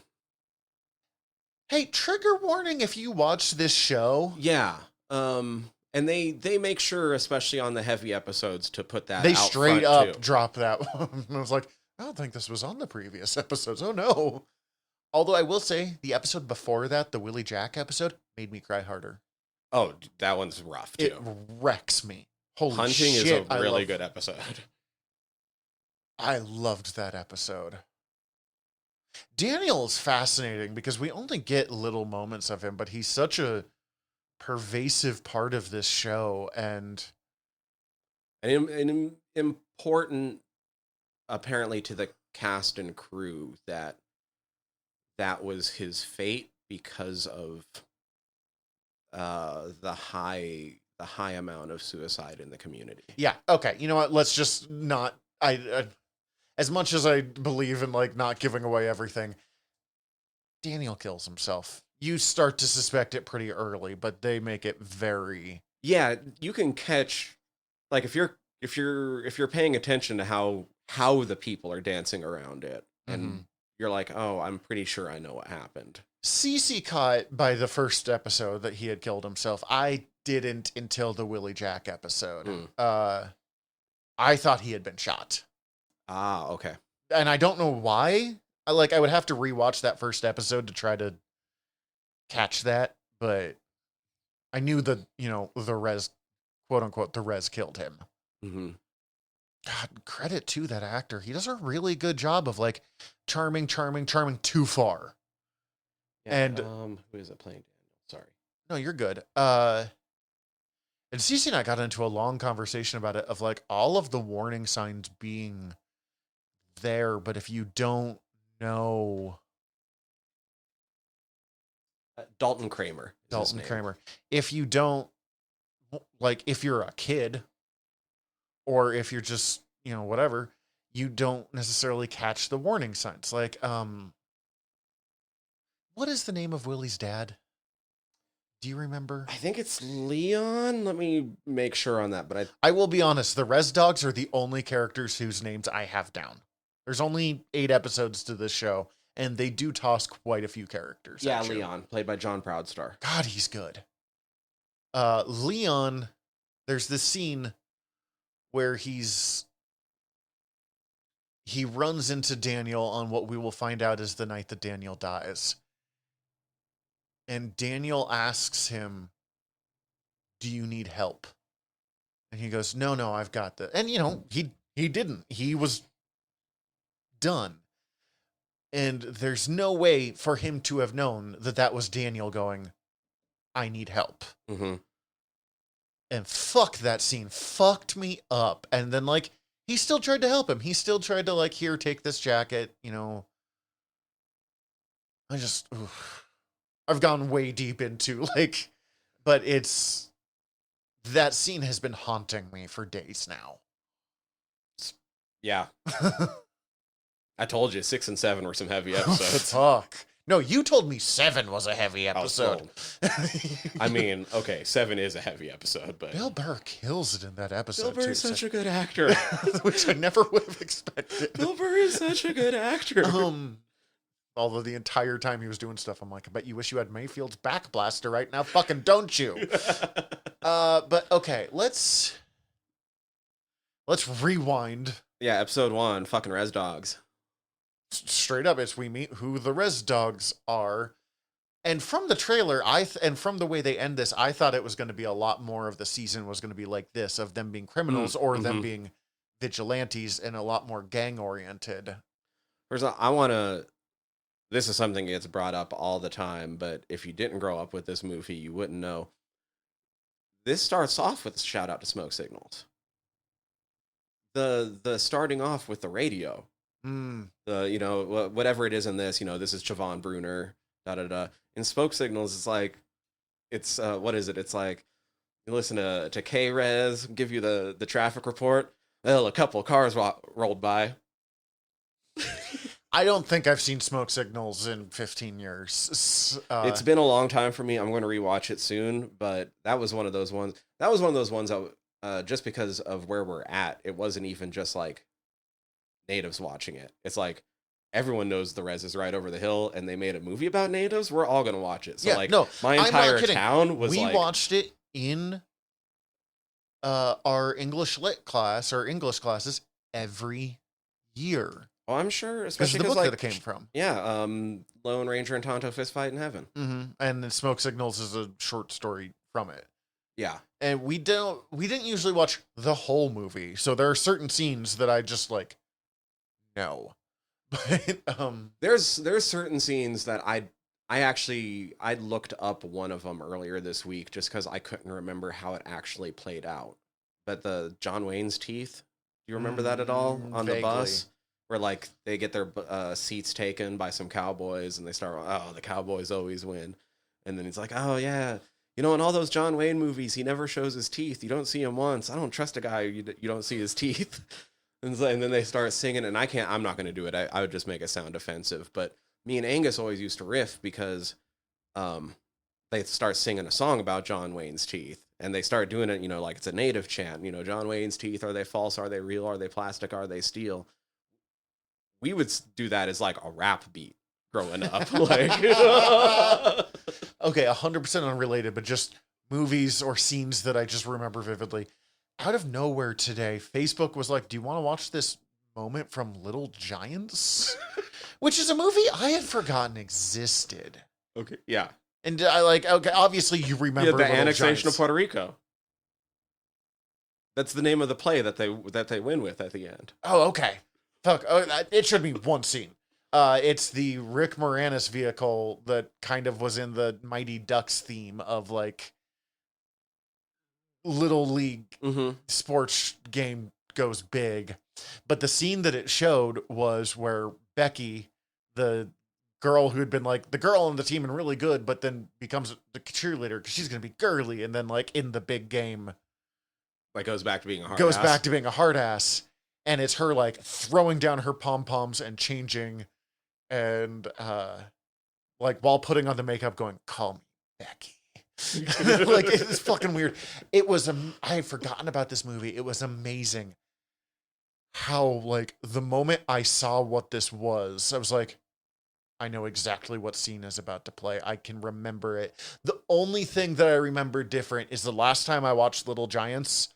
Speaker 3: Hey, trigger warning if you watch this show.
Speaker 2: Yeah. And they make sure, especially on the heavy episodes, to put that
Speaker 3: They
Speaker 2: out
Speaker 3: straight
Speaker 2: front,
Speaker 3: up
Speaker 2: too.
Speaker 3: drop that one. I was like, I don't think this was on the previous episodes. Oh, no. Although I will say, the episode before that, the Willie Jack episode, made me cry harder.
Speaker 2: Oh, that one's rough, too.
Speaker 3: It wrecks me. Holy
Speaker 2: Hunting
Speaker 3: shit.
Speaker 2: is a really good episode.
Speaker 3: I loved that episode. Daniel is fascinating because we only get little moments of him, but he's such a pervasive part of this show and
Speaker 2: important, apparently, to the cast and crew that was his fate because of the high amount of suicide in the community.
Speaker 3: Yeah. Okay. You know what? Let's just not. I as much as I believe in like not giving away everything, Daniel kills himself. You start to suspect it pretty early, but they make it very...
Speaker 2: Yeah, you can catch, like, if you're paying attention to how the people are dancing around it, and you're like, oh, I'm pretty sure I know what happened.
Speaker 3: Cece caught by the first episode that he had killed himself. I didn't until the Willie Jack episode. I thought he had been shot.
Speaker 2: Ah, okay.
Speaker 3: And I don't know why. I would have to rewatch that first episode to try to catch that, but I knew that, the res, quote unquote, the res killed him.
Speaker 2: Mm-hmm.
Speaker 3: God, credit to that actor. He does a really good job of like charming too far.
Speaker 2: Yeah,
Speaker 3: and
Speaker 2: who is it playing Daniel? Sorry.
Speaker 3: No, you're good. And Cece and I got into a long conversation about it of like all of the warning signs being there, but if you don't know...
Speaker 2: Dalton Kramer.
Speaker 3: If you don't, like, if you're a kid, or if you're just, whatever, you don't necessarily catch the warning signs. Like, what is the name of Willie's dad? Do you remember?
Speaker 2: I think it's Leon. Let me make sure on that, but
Speaker 3: I will be honest, the Res Dogs are the only characters whose names I have down. There's only 8 episodes to this show, and they do toss quite a few characters.
Speaker 2: Yeah, Leon, played by John Proudstar.
Speaker 3: God, he's good. Leon, there's this scene where he runs into Daniel on what we will find out is the night that Daniel dies. And Daniel asks him, do you need help? And he goes, no, I've got this. And, he didn't. He was done. And there's no way for him to have known that was Daniel going, I need help.
Speaker 2: Mm-hmm.
Speaker 3: And fuck, that scene fucked me up. And then, like, he still tried to help him. He still tried to, like, here, take this jacket, I've gone way deep into, like, but that scene has been haunting me for days now.
Speaker 2: Yeah. I told you 6 and 7 were some heavy episodes.
Speaker 3: Fuck. No, you told me 7 was a heavy episode.
Speaker 2: I mean, okay, 7 is a heavy episode, but
Speaker 3: Bill Burr kills it in that episode.
Speaker 2: Bill Burr is such a good actor,
Speaker 3: which I never would have expected.
Speaker 2: Bill Burr is such a good actor.
Speaker 3: Although the entire time he was doing stuff, I'm like, I bet you wish you had Mayfield's back blaster right now. Fucking don't you? But okay, let's rewind.
Speaker 2: Yeah, episode 1, fucking Res Dogs.
Speaker 3: Straight up, it's we meet who the Res Dogs are, And from the trailer, and from the way they end this, I thought it was going to be a lot more of the season was going to be like this, of them being criminals or them being vigilantes, and a lot more gang oriented.
Speaker 2: First of all, I want to. This is something that gets brought up all the time, but if you didn't grow up with this movie, you wouldn't know. This starts off with a shout out to Smoke Signals. The starting off with the radio. The whatever it is in this, this is Siobhan Brunner. Da da da. In Smoke Signals, it's like, it's what is it? It's like you listen to K-Res, give you the traffic report. Well, a couple of cars rolled by.
Speaker 3: I don't think I've seen Smoke Signals in 15 years.
Speaker 2: It's been a long time for me. I'm going to rewatch it soon, but that was one of those ones. That was one of those ones that, just because of where we're at, it wasn't even just like natives watching it. It's like everyone knows the res is right over the hill, and they made a movie about natives. We're all going to watch it. So my entire town was
Speaker 3: we watched it in our English lit class or English classes every year.
Speaker 2: Oh, I'm sure, especially
Speaker 3: because the
Speaker 2: book
Speaker 3: that it came from.
Speaker 2: Yeah, Lone Ranger and Tonto fist fight in heaven.
Speaker 3: And then Smoke Signals is a short story from it.
Speaker 2: Yeah,
Speaker 3: and we didn't usually watch the whole movie, so there are certain scenes that I just like. No, but
Speaker 2: there's certain scenes that I looked up one of them earlier this week just because I couldn't remember how it actually played out. But the John Wayne's teeth, do you remember that at all on
Speaker 3: vaguely.
Speaker 2: The bus? Where like they get their seats taken by some cowboys and they start, oh, the cowboys always win. And then he's like, oh yeah, in all those John Wayne movies, he never shows his teeth. You don't see him once. I don't trust a guy you don't see his teeth. And then they start singing, and I'm not going to do it. I would just make it sound offensive. But me and Angus always used to riff because they start singing a song about John Wayne's teeth. And they start doing it, like it's a native chant. John Wayne's teeth, are they false? Are they real? Are they plastic? Are they steel? We would do that as like a rap beat growing up. Like,
Speaker 3: okay, 100% unrelated, but just movies or scenes that I just remember vividly. Out of nowhere today, Facebook was like, do you want to watch this moment from Little Giants? Which is a movie I had forgotten existed.
Speaker 2: Okay, yeah.
Speaker 3: And okay, obviously you remember
Speaker 2: the
Speaker 3: Little
Speaker 2: annexation
Speaker 3: Giants.
Speaker 2: of Puerto Rico. That's the name of the play that they win with at the end.
Speaker 3: Oh, okay. Fuck. Oh, it should be one scene. It's the Rick Moranis vehicle that kind of was in the Mighty Ducks theme of like Little League sports game goes big. But the scene that it showed was where Becky, the girl who had been like the girl on the team and really good, but then becomes the cheerleader because she's going to be girly. And then like in the big game,
Speaker 2: like goes back to being a
Speaker 3: hard ass. And it's her like throwing down her pom-poms and changing and like while putting on the makeup going, call me Becky. Like it's fucking weird. It was I had forgotten about this movie. It was amazing how like the moment I saw what this was, I was like, I know exactly what scene is about to play. I can remember it. The only thing that I remember different is the last time I watched Little Giants,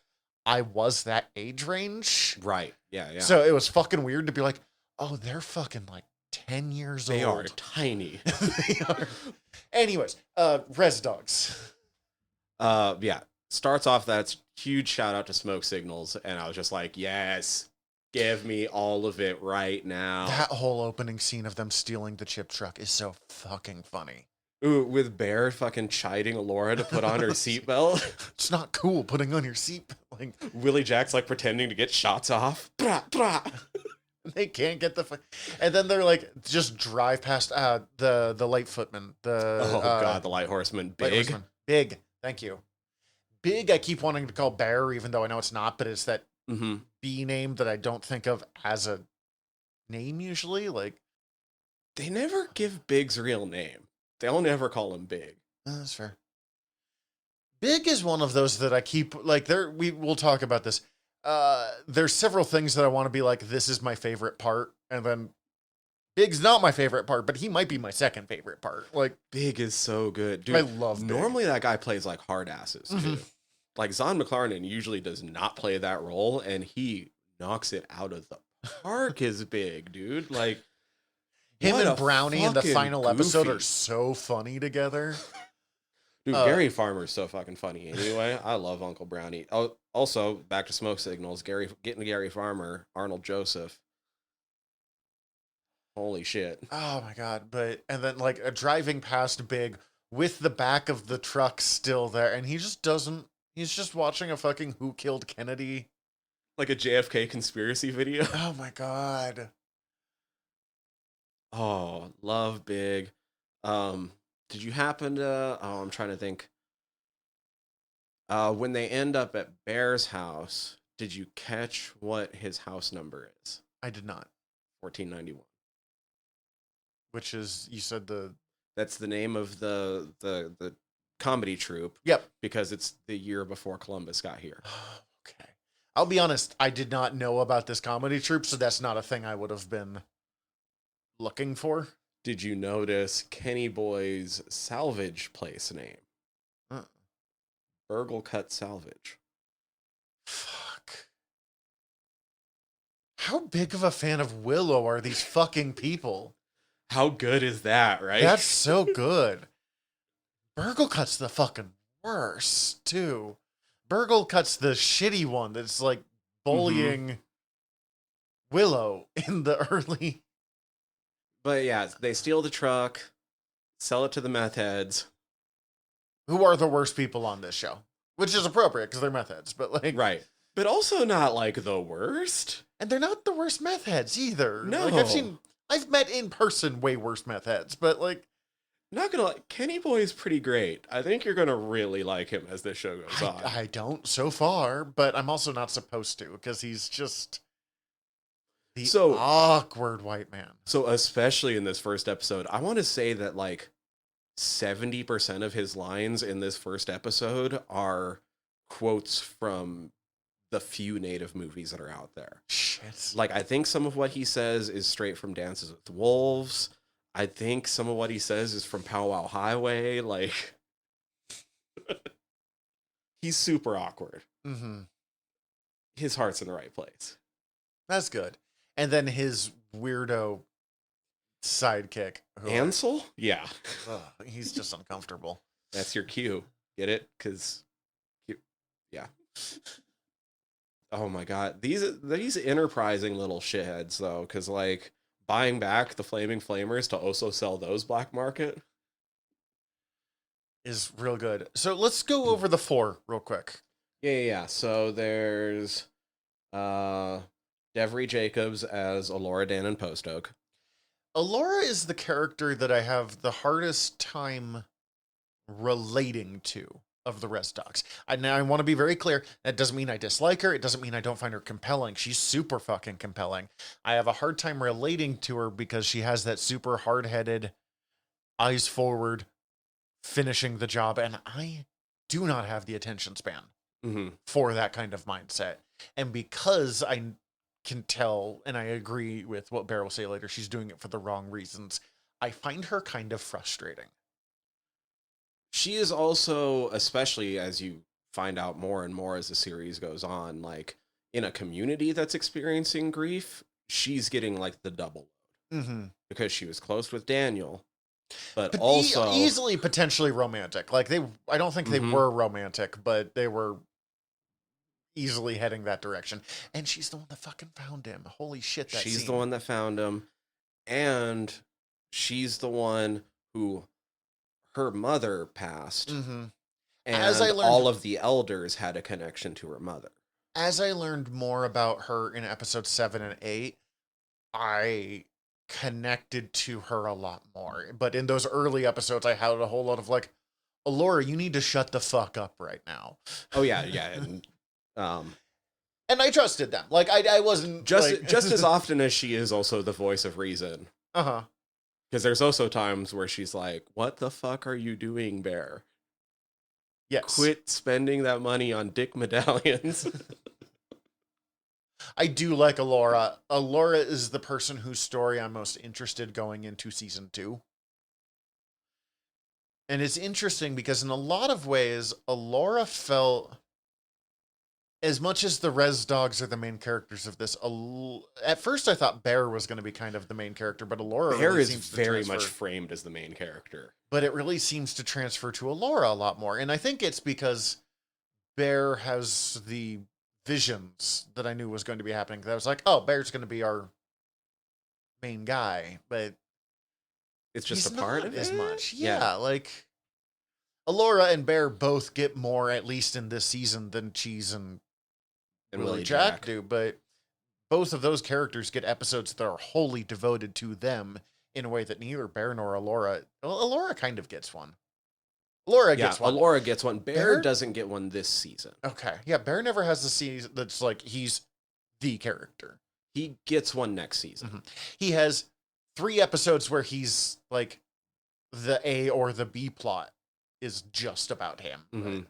Speaker 3: I was that age range.
Speaker 2: Right. Yeah.
Speaker 3: So it was fucking weird to be like, oh, they're fucking like 10 years old.
Speaker 2: They are tiny.
Speaker 3: They are. Anyways, Res Dogs.
Speaker 2: Yeah. Starts off, that's huge shout out to Smoke Signals. And I was just like, yes, give me all of it right now.
Speaker 3: That whole opening scene of them stealing the chip truck is so fucking funny.
Speaker 2: Ooh, with Bear fucking chiding Laura to put on her seatbelt.
Speaker 3: It's not cool putting on your seatbelt. Like,
Speaker 2: Willie Jack's like pretending to get shots off. Brah, brah.
Speaker 3: They can't get and then they're like just drive past the light footman.
Speaker 2: God, the light horseman.
Speaker 3: Big. Thank you. Big. I keep wanting to call Bear, even though I know it's not, but it's that B name that I don't think of as a name usually. Like
Speaker 2: they never give Big's real name. They only ever call him Big.
Speaker 3: That's fair. Big is one of those that I keep like we'll talk about this. There's several things that I want to be like, this is my favorite part. And then Big's not my favorite part, but he might be my second favorite part. Like
Speaker 2: Big is so good. Dude,
Speaker 3: I love Big.
Speaker 2: Normally that guy plays like hard asses too. Like Zahn McClarnon usually does not play that role, and he knocks it out of the park as Big, dude. Like
Speaker 3: Him
Speaker 2: What
Speaker 3: and
Speaker 2: a
Speaker 3: Brownie in the
Speaker 2: fucking
Speaker 3: final episode
Speaker 2: goofy.
Speaker 3: are so funny together.
Speaker 2: Dude, Gary Farmer's so fucking funny anyway. I love Uncle Brownie. Oh, also, back to Smoke Signals, getting Gary Farmer, Arnold Joseph. Holy shit.
Speaker 3: Oh my god! And then like driving past Big with the back of the truck still there, and he just doesn't. He's just watching a fucking Who Killed Kennedy.
Speaker 2: Like a JFK conspiracy video.
Speaker 3: Oh my god!
Speaker 2: Oh, love Big. Did you happen to? Oh, I'm trying to think. When they end up at Bear's house, did you catch what his house number is?
Speaker 3: I did not.
Speaker 2: 1491.
Speaker 3: Which is, you said the...
Speaker 2: That's the name of the comedy troupe.
Speaker 3: Yep.
Speaker 2: Because it's the year before Columbus got here.
Speaker 3: Okay. I'll be honest, I did not know about this comedy troupe, so that's not a thing I would have been looking for.
Speaker 2: Did you notice Kenny Boy's salvage place name? Burgle Cut Salvage.
Speaker 3: Fuck. How big of a fan of Willow are these fucking people?
Speaker 2: How good is that, right?
Speaker 3: That's so good. Burgle Cut's the fucking worst, too. Burgle Cut's the shitty one that's like bullying Willow in the early...
Speaker 2: But yeah, they steal the truck, sell it to the meth heads.
Speaker 3: Who are the worst people on this show? Which is appropriate because they're meth heads, but like...
Speaker 2: Right. But also not like the worst.
Speaker 3: And they're not the worst meth heads either.
Speaker 2: No.
Speaker 3: Like I've met in person way worse meth heads, but like...
Speaker 2: Not gonna lie, Kenny Boy is pretty great. I think you're gonna really like him as this show goes on.
Speaker 3: I don't so far, but I'm also not supposed to because he's just the awkward white man.
Speaker 2: So especially in this first episode, I want to say that like 70% of his lines in this first episode are quotes from the few native movies that are out there.
Speaker 3: Shit.
Speaker 2: Like, I think some of what he says is straight from Dances with Wolves. I think some of what he says is from Pow Wow Highway. Like, he's super awkward.
Speaker 3: Mm-hmm.
Speaker 2: His heart's in the right place.
Speaker 3: That's good. And then his weirdo sidekick.
Speaker 2: Ansel? Yeah.
Speaker 3: He's just uncomfortable.
Speaker 2: That's your cue. Get it? Because, yeah. Oh my god. These enterprising little shitheads, though, because, like, buying back the Flaming Flamers to also sell those black market
Speaker 3: is real good. So let's go over the 4 real quick.
Speaker 2: Yeah. So there's Devery Jacobs as Alora Dannon Post Oak.
Speaker 3: Alora is the character that I have the hardest time relating to of the Res Dogs. Now I want to be very clear. That doesn't mean I dislike her. It doesn't mean I don't find her compelling. She's super fucking compelling. I have a hard time relating to her because she has that super hard-headed, eyes forward, finishing the job. And I do not have the attention span for that kind of mindset. And because I can tell, and I agree with what Bear will say later, she's doing it for the wrong reasons, I find her kind of frustrating.
Speaker 2: She is also, especially as you find out more and more as the series goes on, like, in a community that's experiencing grief, she's getting, like, the double load. Because she was close with Daniel, but also...
Speaker 3: easily potentially romantic. Like, I don't think they were romantic, but they were easily heading that direction. And she's the one that fucking found him. Holy shit,
Speaker 2: She's the one that found him. And she's the one who... her mother passed, and
Speaker 3: as I learned,
Speaker 2: all of the elders had a connection to her mother.
Speaker 3: As I learned more about her in episodes 7 and 8, I connected to her a lot more. But in those early episodes, I had a whole lot of like, Alora, you need to shut the fuck up right now.
Speaker 2: Oh yeah.
Speaker 3: And I trusted them. Like I wasn't
Speaker 2: just as often as she is also the voice of reason. Because there's also times where she's like, what the fuck are you doing, Bear?
Speaker 3: Yes.
Speaker 2: Quit spending that money on dick medallions.
Speaker 3: I do like Alora. Alora is the person whose story I'm most interested going into season 2. And it's interesting because in a lot of ways, Alora felt as much as the Res dogs are the main characters of this, at first I thought Bear was going to be kind of the main character, but Alora
Speaker 2: Bear
Speaker 3: really
Speaker 2: is
Speaker 3: seems to
Speaker 2: very
Speaker 3: transfer.
Speaker 2: much framed as the main character.
Speaker 3: But it really seems to transfer to Alora a lot more. And I think it's because Bear has the visions that I knew was going to be happening. I was like, oh, Bear's going to be our main guy, but
Speaker 2: It's just
Speaker 3: he's
Speaker 2: a part
Speaker 3: not
Speaker 2: of
Speaker 3: as
Speaker 2: it?
Speaker 3: much. Yeah, like Alora and Bear both get more, at least in this season, than Cheese and Willie Jack do. But both of those characters get episodes that are wholly devoted to them in a way that neither Bear nor Alora. Well, Alora kind of gets one. Alora gets one.
Speaker 2: Alora gets one.
Speaker 3: Bear
Speaker 2: doesn't get one this season.
Speaker 3: Okay. Yeah, Bear never has the season that's like he's the character.
Speaker 2: He gets one next season.
Speaker 3: Mm-hmm. He has 3 episodes where he's like the A or the B plot is just about him.
Speaker 2: Mm-hmm.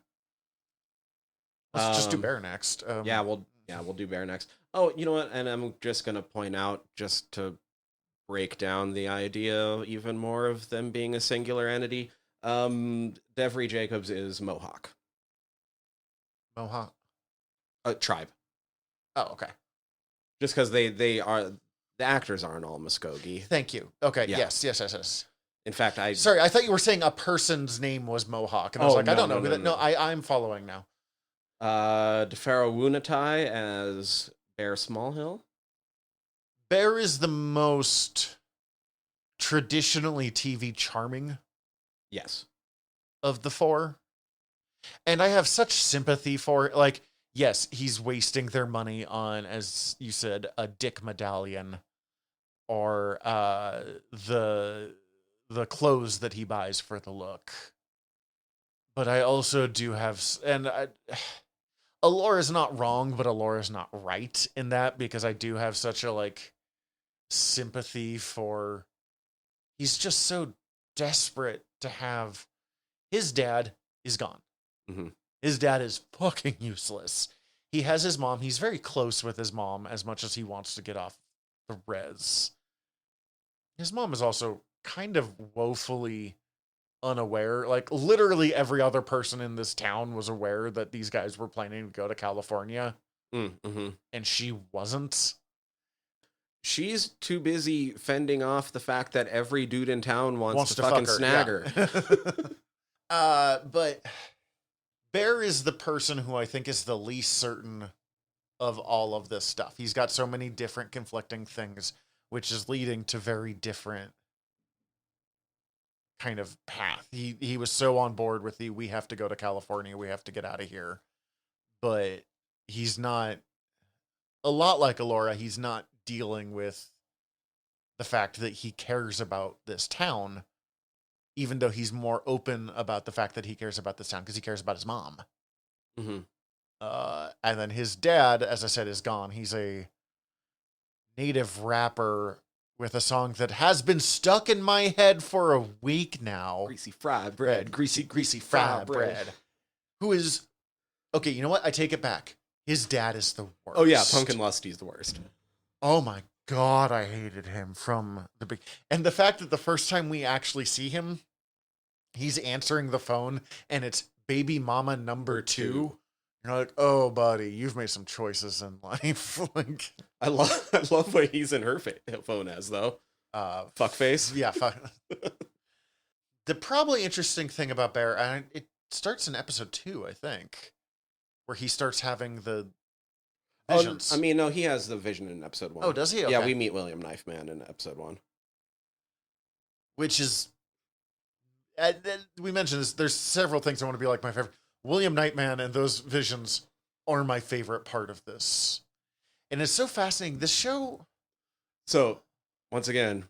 Speaker 3: Let's just do Bear next.
Speaker 2: We'll do Bear next. Oh, you know what? And I'm just gonna point out, just to break down the idea even more of them being a singular entity. Devery Jacobs is Mohawk.
Speaker 3: Mohawk?
Speaker 2: Tribe.
Speaker 3: Oh, okay.
Speaker 2: Just because they are, the actors aren't all Muskogee.
Speaker 3: Thank you. Okay,
Speaker 2: Yeah.
Speaker 3: Yes.
Speaker 2: In fact,
Speaker 3: Sorry, I thought you were saying a person's name was Mohawk, and I was like, I don't know who that. No, I'm following now.
Speaker 2: DeFaro Wunatai as Bear Smallhill.
Speaker 3: Bear is the most traditionally TV charming.
Speaker 2: Yes.
Speaker 3: Of the 4. And I have such sympathy for, like, yes, he's wasting their money on, as you said, a dick medallion or the clothes that he buys for the look. But I also do have, Alora's not wrong, but Alora's not right in that, because I do have such a, like, sympathy for, he's just so desperate to have, his dad is gone.
Speaker 2: Mm-hmm.
Speaker 3: His dad is fucking useless. He has his mom. He's very close with his mom as much as he wants to get off the res. His mom is also kind of woefully unaware. Like, literally every other person in this town was aware that these guys were planning to go to California.
Speaker 2: Mm-hmm.
Speaker 3: And she wasn't.
Speaker 2: She's too busy fending off the fact that every dude in town wants to fucking snag her.
Speaker 3: But Bear is the person who I think is the least certain of all of this stuff. He's got so many different conflicting things, which is leading to very different kind of path. He was so on board with we have to go to California, we have to get out of here. But he's not, a lot like Alora, he's not dealing with the fact that he cares about this town, even though he's more open about the fact that he cares about this town because he cares about his mom.
Speaker 2: Mm-hmm.
Speaker 3: And then his dad, as I said, is gone. He's a native rapper with a song that has been stuck in my head for a week now.
Speaker 2: Greasy fried bread.
Speaker 3: Greasy fried bread. Who is, okay, you know what? I take it back. His dad is the worst.
Speaker 2: Oh yeah, Pumpkin Lusty's the worst.
Speaker 3: Oh my God, I hated him from the big. And the fact that the first time we actually see him, he's answering the phone and it's baby mama number 2. You're like, oh, buddy, you've made some choices in life. Like,
Speaker 2: I love what he's in her phone as, though. Fuckface.
Speaker 3: Yeah, fuck. The probably interesting thing about Bear, and it starts in episode 2, I think, where he starts having the visions.
Speaker 2: Oh, I mean, no, he has the vision in episode 1.
Speaker 3: Oh, does he? Okay.
Speaker 2: Yeah, we meet William Knifeman in episode 1.
Speaker 3: Which is, we mentioned this, there's several things I want to be like my favorite. William Knightman and those visions are my favorite part of this. And it's so fascinating. This show...
Speaker 2: So, once again,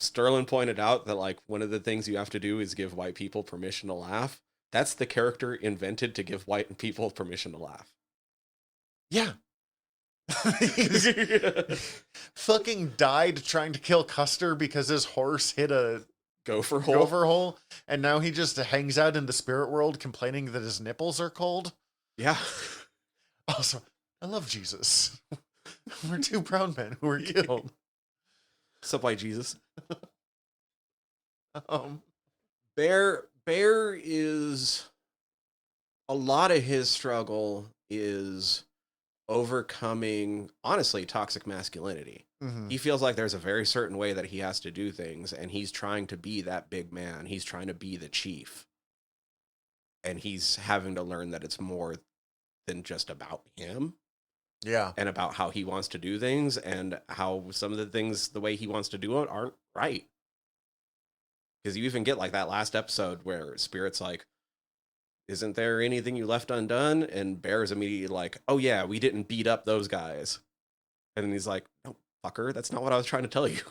Speaker 2: Sterling pointed out that, like, one of the things you have to do is give white people permission to laugh. That's the character invented to give white people permission to laugh.
Speaker 3: Yeah. Fucking died trying to kill Custer because his horse hit a
Speaker 2: gopher hole,
Speaker 3: and now he just hangs out in the spirit world complaining that his nipples are cold.
Speaker 2: Yeah.
Speaker 3: Also, I love Jesus. We're 2 brown men who were killed.
Speaker 2: What's up, white Jesus? Bear is, a lot of his struggle is overcoming, honestly, toxic masculinity.
Speaker 3: Mm-hmm.
Speaker 2: He feels like there's a very certain way that he has to do things, and he's trying to be that big man. He's trying to be the chief. And he's having to learn that it's more than just about him.
Speaker 3: Yeah.
Speaker 2: And about how he wants to do things, and how some of the things, the way he wants to do it, aren't right. Because you even get like that last episode where Spirit's like, isn't there anything you left undone? And Bear's immediately like, oh yeah, we didn't beat up those guys. And then he's like, no, fucker, that's not what I was trying to tell you.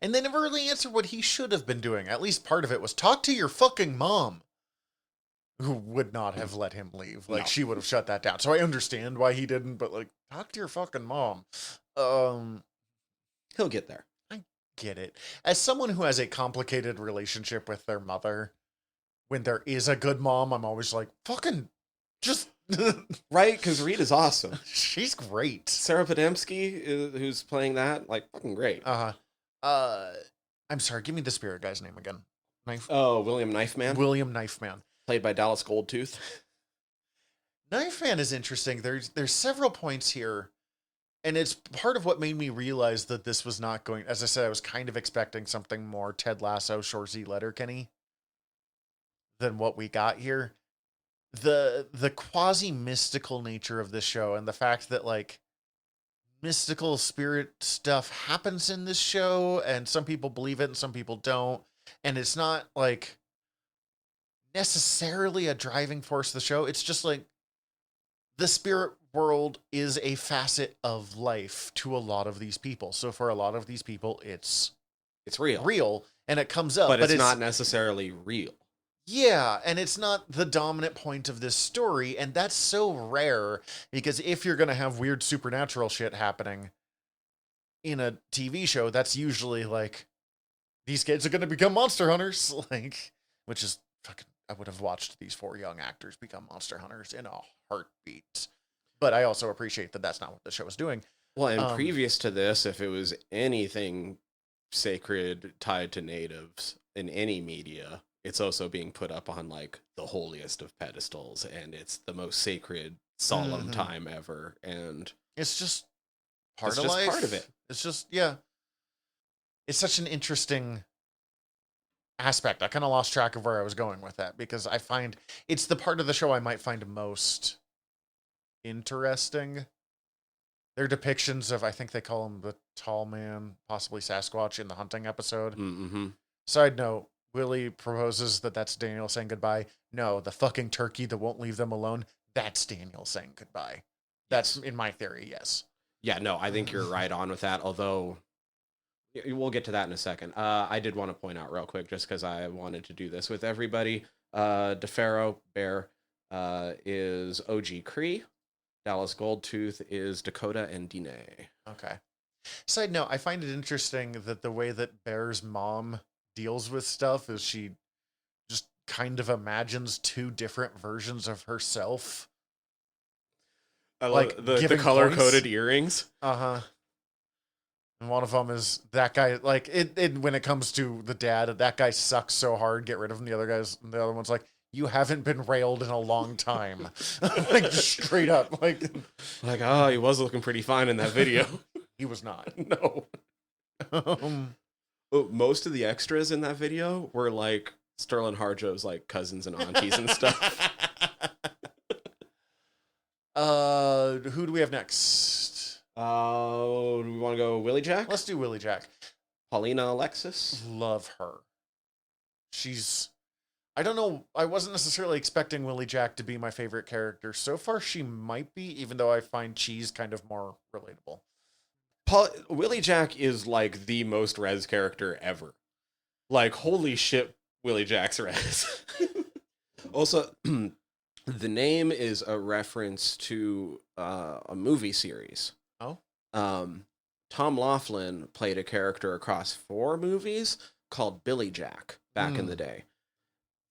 Speaker 3: And they never really answered what he should have been doing. At least part of it was talk to your fucking mom, who would not have let him leave. Like,
Speaker 2: No.
Speaker 3: she would have shut that down. So I understand why he didn't, but like, talk to your fucking mom.
Speaker 2: He'll get there.
Speaker 3: I get it. As someone who has a complicated relationship with their mother, when there is a good mom, I'm always like, fucking just...
Speaker 2: Right? Because Rita's awesome.
Speaker 3: She's great.
Speaker 2: Sarah Podemski, who's playing that, like, fucking great.
Speaker 3: I'm sorry, give me the Spirit guy's name again.
Speaker 2: William Knifeman.
Speaker 3: William Knifeman.
Speaker 2: Played by Dallas Goldtooth.
Speaker 3: Knifeman is interesting. There's several points here, and it's part of what made me realize that this was not going... As I said, I was kind of expecting something more Ted Lasso, Shorzy Letterkenny than what we got here. The quasi-mystical nature of this show, and the fact that, like, mystical spirit stuff happens in this show, and some people believe it and some people don't, and it's not, like, necessarily a driving force of the show. It's just like the spirit world is a facet of life to a lot of these people. So for a lot of these people, it's real, and it comes up,
Speaker 2: but it's not necessarily real.
Speaker 3: Yeah, and it's not the dominant point of this story, and that's so rare, because if you're going to have weird supernatural shit happening in a TV show, that's usually like, these kids are going to become monster hunters, like, which is fucking... I would have watched these 4 young actors become monster hunters in a heartbeat. But I also appreciate that that's not what the show is doing.
Speaker 2: Well, and previous to this, if it was anything sacred tied to natives in any media, it's also being put up on, like, the holiest of pedestals, and it's the most sacred, solemn time ever, and
Speaker 3: it's just part of
Speaker 2: life.
Speaker 3: life.
Speaker 2: Part of it.
Speaker 3: It's just, yeah. It's such an interesting aspect. I kind of lost track of where I was going with that, because I find it's the part of the show I might find most interesting. Their depictions of, I think they call him the tall man, possibly Sasquatch, in the hunting episode.
Speaker 2: Mm-hmm.
Speaker 3: Side note, Willie proposes that that's Daniel saying goodbye. No, the fucking turkey that won't leave them alone, that's Daniel saying goodbye. That's, in my theory, yes.
Speaker 2: Yeah, no, I think you're right on with that, although we'll get to that in a second. I did want to point out real quick, just because I wanted to do this with everybody. DeFaro, Bear, is OG Cree. Dallas Goldtooth is Dakota and Dine.
Speaker 3: Okay. Side note, I find it interesting that the way that Bear's mom deals with stuff is she just kind of imagines 2 different versions of herself.
Speaker 2: I like the color-coded earrings.
Speaker 3: Uh-huh. And one of them is that guy, like, it when it comes to the dad, that guy sucks so hard, get rid of him. The other one's like, you haven't been railed in a long time. Like, straight up. Like,
Speaker 2: oh, he was looking pretty fine in that video.
Speaker 3: He was not.
Speaker 2: No. Most of the extras in that video were, like, Sterling Harjo's, like, cousins and aunties and stuff.
Speaker 3: Who do we have next?
Speaker 2: Do we want to go Willie Jack?
Speaker 3: Let's do Willie Jack.
Speaker 2: Paulina Alexis.
Speaker 3: Love her. She's... I don't know. I wasn't necessarily expecting Willie Jack to be my favorite character. So far, she might be, even though I find Cheese kind of more relatable.
Speaker 2: Willie Jack is, like, the most res character ever. Like, holy shit, Willie Jack's res. Also, the name is a reference to a movie series.
Speaker 3: Oh?
Speaker 2: Tom Laughlin played a character across 4 movies called Billy Jack back in the day.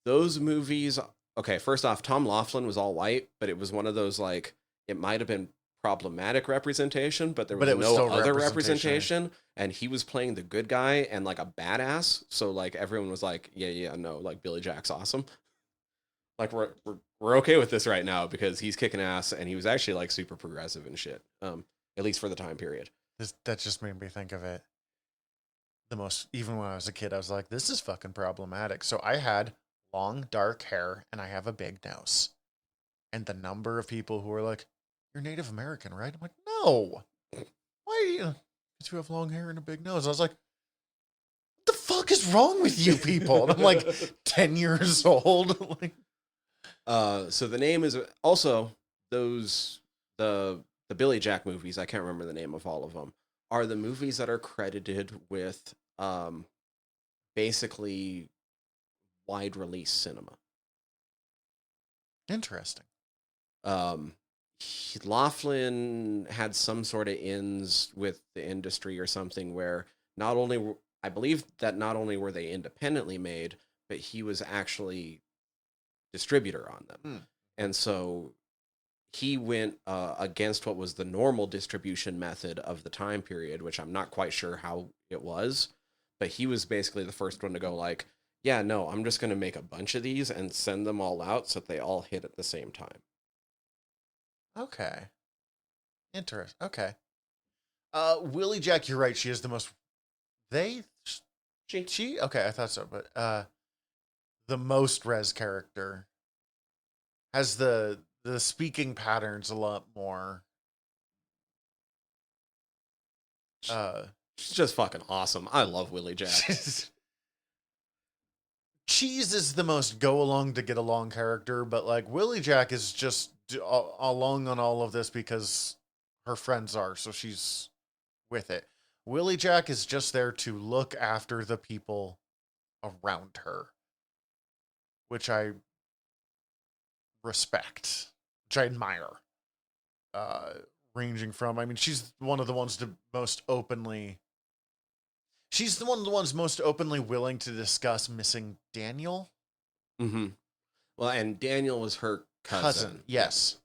Speaker 2: Those movies... Okay, first off, Tom Laughlin was all white, but it was one of those, like, it might have been problematic representation, but there was no other representation, and he was playing the good guy and, like, a badass, so, like, everyone was like, yeah, no, like, Billy Jack's awesome. Like we're okay with this right now because he's kicking ass and he was actually like super progressive and shit. At least for the time period.
Speaker 3: That just made me think of it. Even when I was a kid, I was like, this is fucking problematic. So I had long, dark hair and I have a big nose. And the number of people who were like, you're Native American, right? I'm like, no. Why are you? Because you have long hair and a big nose. I was like, what the fuck is wrong with you people? And I'm like 10 years old. Like,
Speaker 2: so the name is also the Billy Jack movies. I can't remember the name of all of them. Are the movies that are credited with basically wide release cinema.
Speaker 3: Interesting.
Speaker 2: Laughlin had some sort of ins with the industry or something where I believe that not only were they independently made, but he was actually distributor on them. And so he went against what was the normal distribution method of the time period, which I'm not quite sure how it was, but he was basically the first one to go like, yeah, no, I'm just going to make a bunch of these and send them all out so that they all hit at the same time.
Speaker 3: Okay. Interesting. Okay. Willie Jack, you're right. She is the most. She. Okay, I thought so, but the most res character has the speaking patterns a lot more.
Speaker 2: She's just fucking awesome. I love Willie Jack.
Speaker 3: Cheese is the most go along to get along character, but like Willie Jack is just along on all of this because her friends are, so she's with it. Willie Jack is just there to look after the people around her, which I respect, which I admire. Ranging from, I mean, she's one of the ones most openly willing to discuss missing Daniel.
Speaker 2: Mm-hmm. Well, and Daniel was her cousin.
Speaker 3: Yes.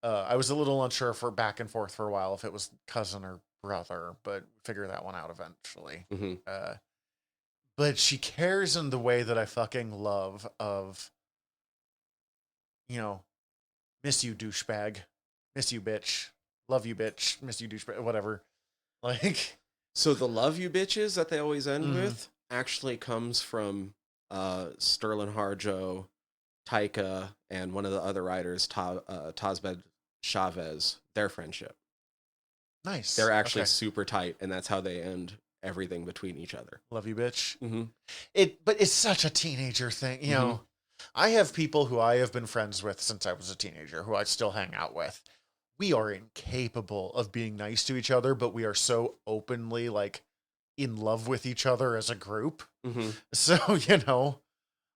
Speaker 3: I was a little unsure for back and forth for a while if it was cousin or brother, but figure that one out eventually.
Speaker 2: Mm-hmm.
Speaker 3: But she cares in the way that I fucking love of, miss you, douchebag. Miss you, bitch. Love you, bitch. Miss you, douchebag. Whatever. Like,
Speaker 2: so the love you bitches that they always end with actually comes from Sterling Harjo, Taika, and one of the other writers, Tazbed Chavez, their friendship.
Speaker 3: Nice.
Speaker 2: They're actually super tight, and that's how they end everything between each other.
Speaker 3: Love you, bitch.
Speaker 2: Mm-hmm.
Speaker 3: But it's such a teenager thing. You know, I have people who I have been friends with since I was a teenager who I still hang out with. We are incapable of being nice to each other, but we are so openly like in love with each other as a group. So,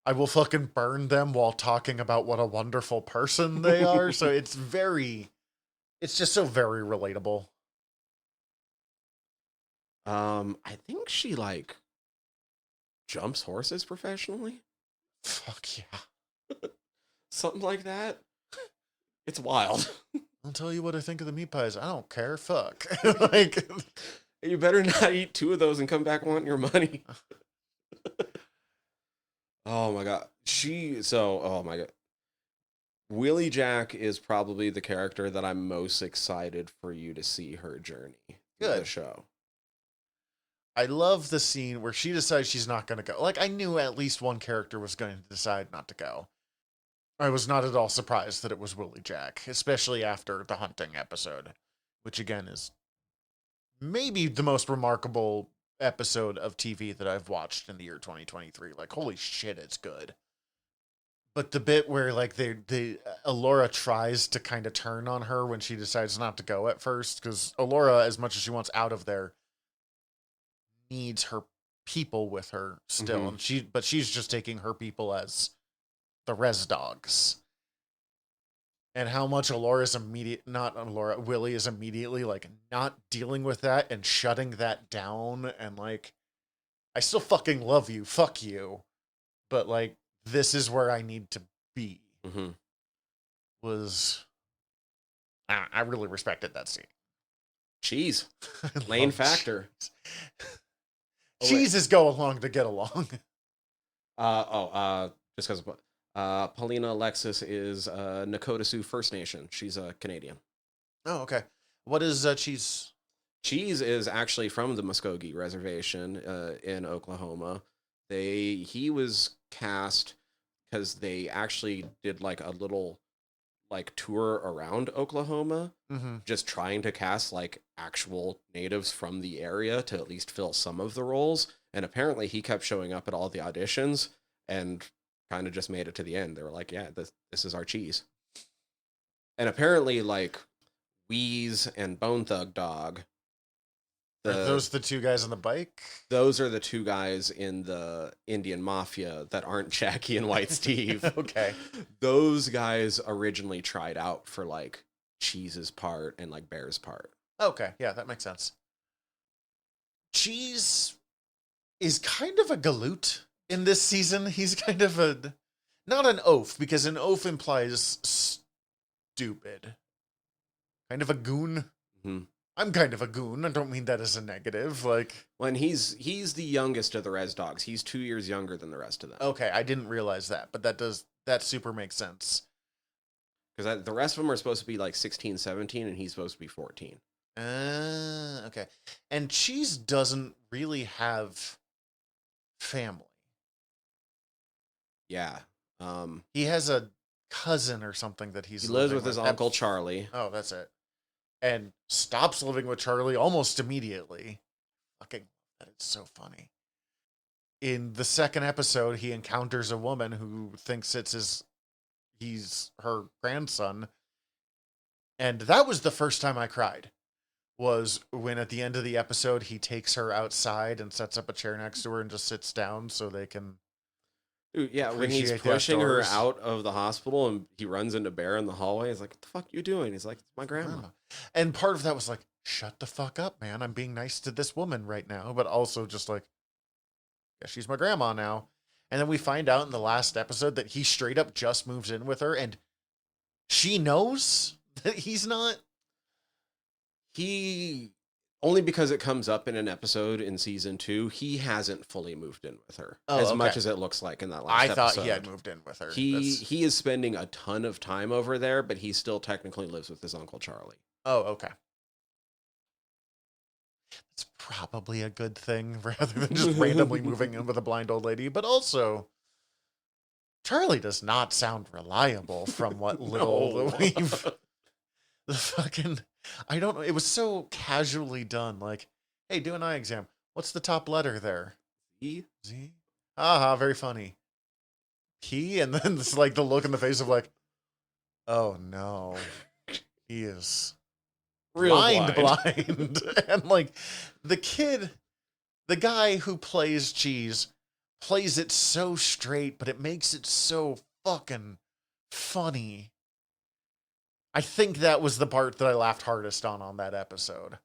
Speaker 3: I will fucking burn them while talking about what a wonderful person they are. So it's just so very relatable.
Speaker 2: I think she like jumps horses professionally.
Speaker 3: Fuck yeah.
Speaker 2: Something like that. It's wild.
Speaker 3: I'll tell you what I think of the meat pies. I don't care. Fuck. Like,
Speaker 2: you better not eat 2 of those and come back wanting your money. Oh my god. Oh my god. Willie Jack is probably the character that I'm most excited for you to see her journey in the show.
Speaker 3: I love the scene where she decides she's not going to go. Like, I knew at least one character was going to decide not to go. I was not at all surprised that it was Willie Jack, especially after the hunting episode, which again is maybe the most remarkable episode of TV that I've watched in the year 2023. Like, holy shit, it's good. But the bit where like Alora tries to kind of turn on her when she decides not to go at first, because Alora, as much as she wants out of there, needs her people with her still, and she's just taking her people as the res dogs. And how much Willie is immediately like not dealing with that and shutting that down, and like, I still fucking love you, fuck you, but like, this is where I need to be. I really respected that scene.
Speaker 2: Cheese. Lane factor.
Speaker 3: Cheese is go along to get along.
Speaker 2: Just because Paulina Alexis is Nakota Sioux First Nation. She's a Canadian.
Speaker 3: Oh, okay. What is Cheese?
Speaker 2: Cheese is actually from the Muskogee Reservation in Oklahoma. He was cast because they actually did like a little like tour around Oklahoma,
Speaker 3: Mm-hmm.
Speaker 2: just trying to cast like actual natives from the area to at least fill some of the roles. And apparently he kept showing up at all the auditions and kind of just made it to the end. They were like, yeah, this is our Cheese. And apparently like Wheeze and Bone Thug Dog,
Speaker 3: Are those the two guys on the bike?
Speaker 2: those are the two guys in the Indian Mafia that aren't Jackie and White Steve.
Speaker 3: Okay.
Speaker 2: Those guys originally tried out for like Cheese's part and like Bear's part.
Speaker 3: Okay, yeah, that makes sense. Cheese is kind of a galoot in this season. He's kind of not an oaf, because an oaf implies stupid. Kind of a goon.
Speaker 2: Mm-hmm.
Speaker 3: I'm kind of a goon. I don't mean that as a negative. Like,
Speaker 2: When he's the youngest of the Res Dogs. He's 2 years younger than the rest of them.
Speaker 3: okay, I didn't realize that, but that super makes sense.
Speaker 2: Because the rest of them are supposed to be like 16, 17, and he's supposed to be 14.
Speaker 3: Okay. And Cheese doesn't really have family.
Speaker 2: Yeah.
Speaker 3: He has a cousin or something that
Speaker 2: He lives with his Uncle Charlie.
Speaker 3: Oh, that's it. And stops living with Charlie almost immediately. Fucking, that is so funny. In the second episode, he encounters a woman who thinks he's her grandson. And that was the first time I cried. Was when at the end of the episode, he takes her outside and sets up a chair next to her and just sits down so they can...
Speaker 2: Dude, yeah, when he's
Speaker 3: appreciate the
Speaker 2: pushing her
Speaker 3: outdoors.
Speaker 2: out of the hospital and he runs into Bear in the hallway, he's like, what the fuck you doing? He's like, it's my grandma.
Speaker 3: And part of that was like, shut the fuck up, man. I'm being nice to this woman right now. But also just like, yeah, she's my grandma now. And then we find out in the last episode that he straight up just moves in with her and she knows that he's not.
Speaker 2: He, only because it comes up in an episode in season 2, he hasn't fully moved in with her as much as it looks like in that last episode.
Speaker 3: I thought he had moved in with her.
Speaker 2: He is spending a ton of time over there, but he still technically lives with his Uncle Charlie.
Speaker 3: Oh, okay. That's probably a good thing rather than just randomly moving in with a blind old lady. But also, Charlie does not sound reliable from what little that we've... The fucking... I don't know. It was so casually done. Like, hey, do an eye exam. What's the top letter there?
Speaker 2: Z?
Speaker 3: Aha, very funny. P? And then it's like the look in the face of like, oh no. He is
Speaker 2: Real
Speaker 3: blind. And like, the guy who plays Cheese plays it so straight, but it makes it so fucking funny. I think that was the part that I laughed hardest on that episode.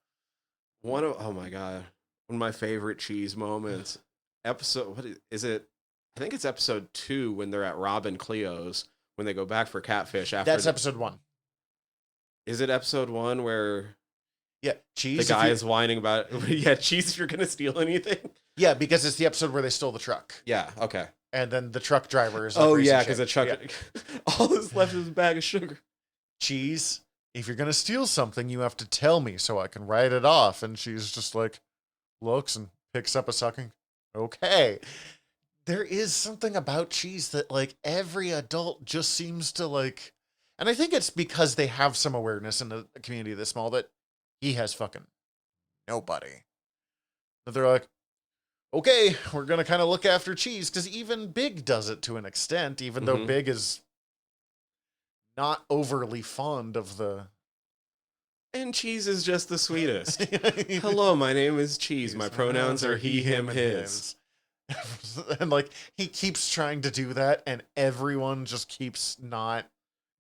Speaker 2: Oh my god, one of my favorite Cheese moments. Episode, what is it? I think it's episode 2 when they're at Rob and Cleo's when they go back for catfish after.
Speaker 3: That's episode 1.
Speaker 2: Is it episode 1 where
Speaker 3: Yeah, Cheese.
Speaker 2: the guy is whining about yeah, Cheese, if you're gonna steal anything?
Speaker 3: Yeah, because it's the episode where they stole the truck.
Speaker 2: Yeah, okay.
Speaker 3: And then the truck driver is like,
Speaker 2: Oh
Speaker 3: racing
Speaker 2: yeah,
Speaker 3: shit.
Speaker 2: because the truck all that's left is a bag of sugar.
Speaker 3: Cheese, if you're gonna steal something, you have to tell me so I can write it off. And she's just like, looks and picks up a sucking. Okay. There is something about Cheese that like every adult just seems to like, and I think it's because they have some awareness in a community this small that he has fucking nobody. But they're like, okay, we're gonna kind of look after Cheese, because even Big does it to an extent, even though Big is not overly fond of the...
Speaker 2: And Cheese is just the sweetest. Hello, my name is Cheese. My pronouns are he, him, his.
Speaker 3: And like, he keeps trying to do that, and everyone just keeps not...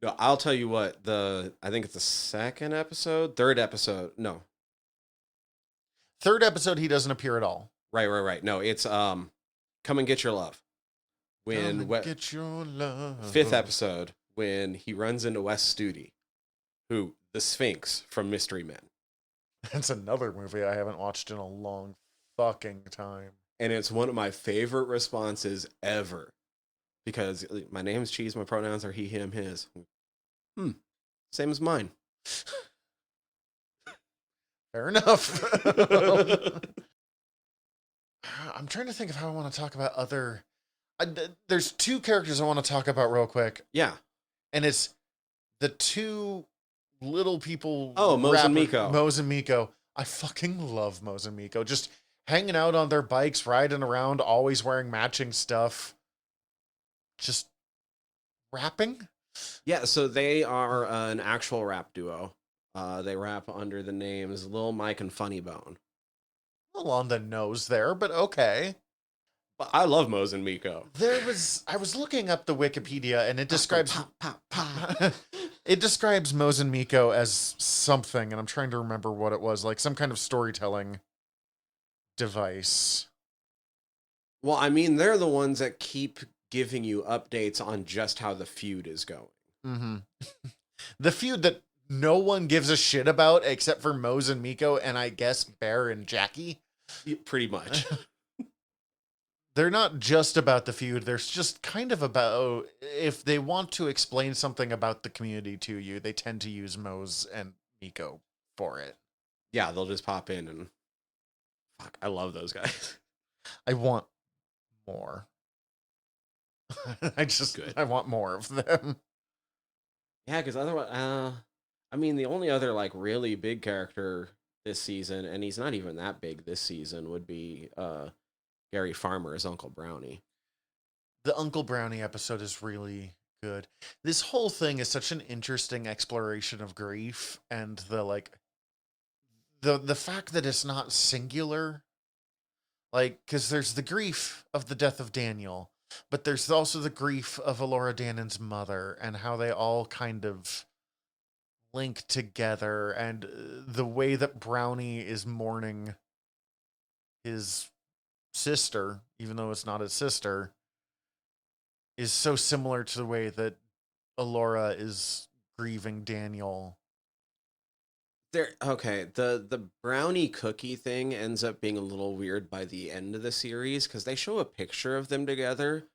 Speaker 2: No, I'll tell you what, I think it's the third episode. No.
Speaker 3: Third episode, he doesn't appear at all.
Speaker 2: Right. No, it's Come and Get Your Love.
Speaker 3: Get your love.
Speaker 2: Fifth episode, when he runs into Wes Studi, who, the Sphinx from Mystery Men.
Speaker 3: That's another movie I haven't watched in a long fucking time.
Speaker 2: And it's one of my favorite responses ever. because my name's Cheese, my pronouns are he, him, his. Same as mine.
Speaker 3: Fair enough. I'm trying to think of how I want to talk about other... there's two characters I want to talk about real quick.
Speaker 2: Yeah.
Speaker 3: And it's the two little people...
Speaker 2: Oh, Mose and Miko.
Speaker 3: Mose and Miko. I fucking love Mose and Miko. Just hanging out on their bikes, riding around, always wearing matching stuff. Just rapping?
Speaker 2: Yeah, so they are an actual rap duo. They rap under the names Lil Mike and Funny Bone.
Speaker 3: A little on the nose there, but okay.
Speaker 2: But I love Mose and Miko.
Speaker 3: I was looking up the Wikipedia, and it describes... It describes Mose and Miko as something, and I'm trying to remember what it was, like some kind of storytelling device.
Speaker 2: Well, I mean, they're the ones that keep giving you updates on just how the feud is going.
Speaker 3: Mm-hmm. The feud that no one gives a shit about except for Mose and Miko, and I guess Bear and Jackie.
Speaker 2: Pretty much.
Speaker 3: They're not just about the feud. They're just kind of about, if they want to explain something about the community to you, they tend to use Mose and Miko for it.
Speaker 2: Yeah, they'll just pop in and... Fuck, I love those guys.
Speaker 3: I want more. I want more of them.
Speaker 2: Yeah, because otherwise... I mean, the only other, like, really big character this season, and he's not even that big this season, would be... Gary Farmer as Uncle Brownie.
Speaker 3: The Uncle Brownie episode is really good. This whole thing is such an interesting exploration of grief and the fact that it's not singular. Like, because there's the grief of the death of Daniel, but there's also the grief of Elora Danon's mother and how they all kind of link together, and the way that Brownie is mourning his sister, even though it's not his sister, is so similar to the way that Elora is grieving Daniel.
Speaker 2: The brownie cookie thing ends up being a little weird by the end of the series, because they show a picture of them together,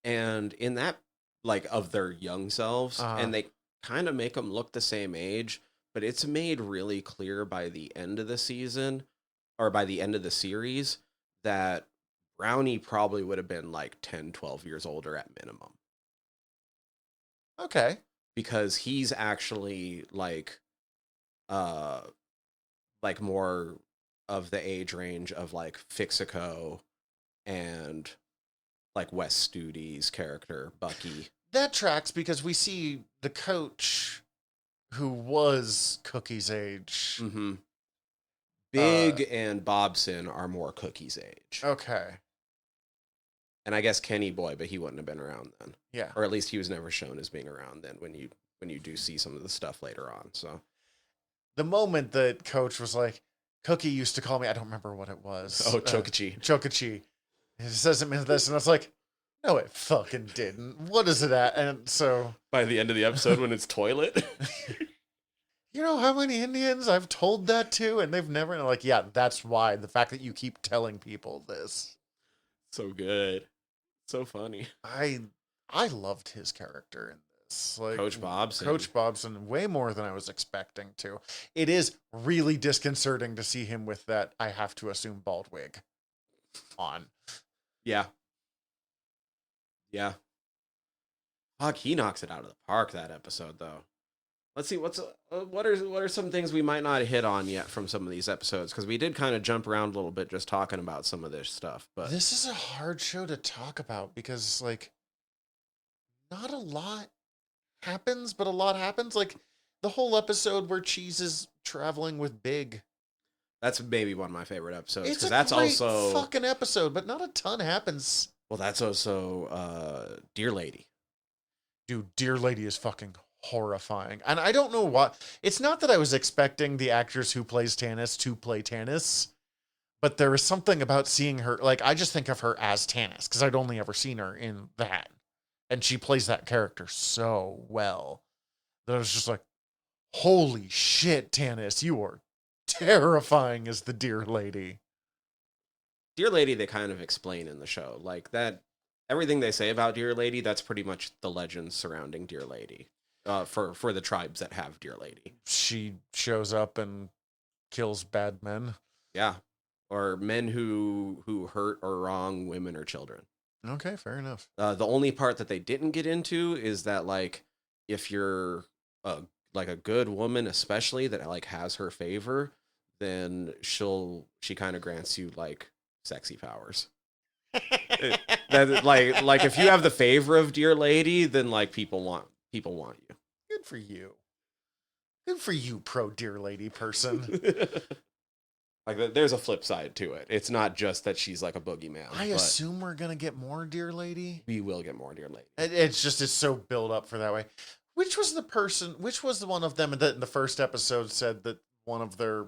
Speaker 2: and in that, like, of their young selves, and they kind of make them look the same age, but it's made really clear by the end of the season, or by the end of the series, that Brownie probably would have been like 10, 12 years older at minimum.
Speaker 3: Okay.
Speaker 2: Because he's actually like more of the age range of like Fixico and like Wes Studi's character, Bucky.
Speaker 3: That tracks, because we see the coach who was Cookie's age.
Speaker 2: Mm-hmm. Big and Bobson are more Cookie's age.
Speaker 3: Okay.
Speaker 2: And I guess Kenny Boy, but he wouldn't have been around then.
Speaker 3: Yeah.
Speaker 2: Or at least he was never shown as being around then when you do see some of the stuff later on. So
Speaker 3: the moment that Coach was like, Cookie used to call me, I don't remember what it was.
Speaker 2: Oh, Chokachi.
Speaker 3: Chokachi. It says it means this, and I was like, no, it fucking didn't. What is it at? And so
Speaker 2: by the end of the episode when it's toilet.
Speaker 3: You know how many Indians I've told that to, and they've never... Like, yeah, that's why. The fact that you keep telling people this.
Speaker 2: So good. So funny.
Speaker 3: I loved his character in this. Like,
Speaker 2: Coach Bobson.
Speaker 3: Coach Bobson, way more than I was expecting to. It is really disconcerting to see him with that, I have to assume, bald wig on.
Speaker 2: Yeah. Yeah. Fuck, he knocks it out of the park, that episode, though. Let's see, what are some things we might not hit on yet from some of these episodes, because we did kind of jump around a little bit just talking about some of this stuff. But
Speaker 3: this is a hard show to talk about because, like, not a lot happens, but a lot happens. Like, the whole episode where Cheese is traveling with Big.
Speaker 2: That's maybe one of my favorite episodes,
Speaker 3: It's
Speaker 2: because
Speaker 3: a
Speaker 2: that's
Speaker 3: great
Speaker 2: also
Speaker 3: fucking episode, but not a ton happens.
Speaker 2: Well, that's also Dear Lady.
Speaker 3: Dude, Dear Lady is fucking horrifying. And I don't know what... It's not that I was expecting the actress who plays Tannis to play Tannis, but there is something about seeing her... Like, I just think of her as Tannis, because I'd only ever seen her in that. And she plays that character so well that I was just like, holy shit, Tannis, you are terrifying as the Dear Lady.
Speaker 2: Dear Lady, they kind of explain in the show. Like, that everything they say about Dear Lady, that's pretty much the legend surrounding Dear Lady. For the tribes that have Dear Lady.
Speaker 3: She shows up and kills bad men.
Speaker 2: Yeah. Or men who hurt or wrong women or children.
Speaker 3: Okay, fair enough.
Speaker 2: The only part that they didn't get into is that, like, if you're like a good woman, especially that like has her favor, then she kind of grants you like sexy powers. That like if you have the favor of Dear Lady, then like people want you.
Speaker 3: Good for you. Good for you, pro Dear Lady person.
Speaker 2: Like there's a flip side to it. It's not just that she's like a boogeyman.
Speaker 3: I assume we're gonna get more Dear Lady.
Speaker 2: We will get more Dear Lady.
Speaker 3: It's so built up for that way. Which was the one of them that in the first episode said that one of their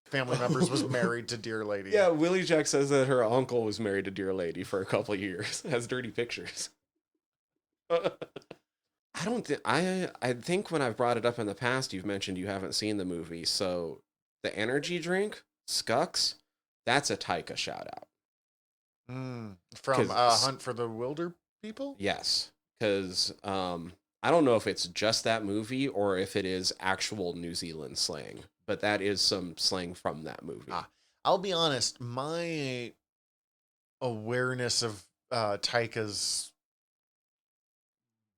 Speaker 3: family members was married to Dear Lady?
Speaker 2: Yeah, Willie Jack says that her uncle was married to Dear Lady for a couple of years. Has dirty pictures. I think when I've brought it up in the past, you've mentioned you haven't seen the movie. So the energy drink, Skucks, that's a Taika shout out.
Speaker 3: From Hunt for the Wilder People?
Speaker 2: Yes, because I don't know if it's just that movie or if it is actual New Zealand slang, but that is some slang from that movie.
Speaker 3: I'll be honest, my awareness of Taika's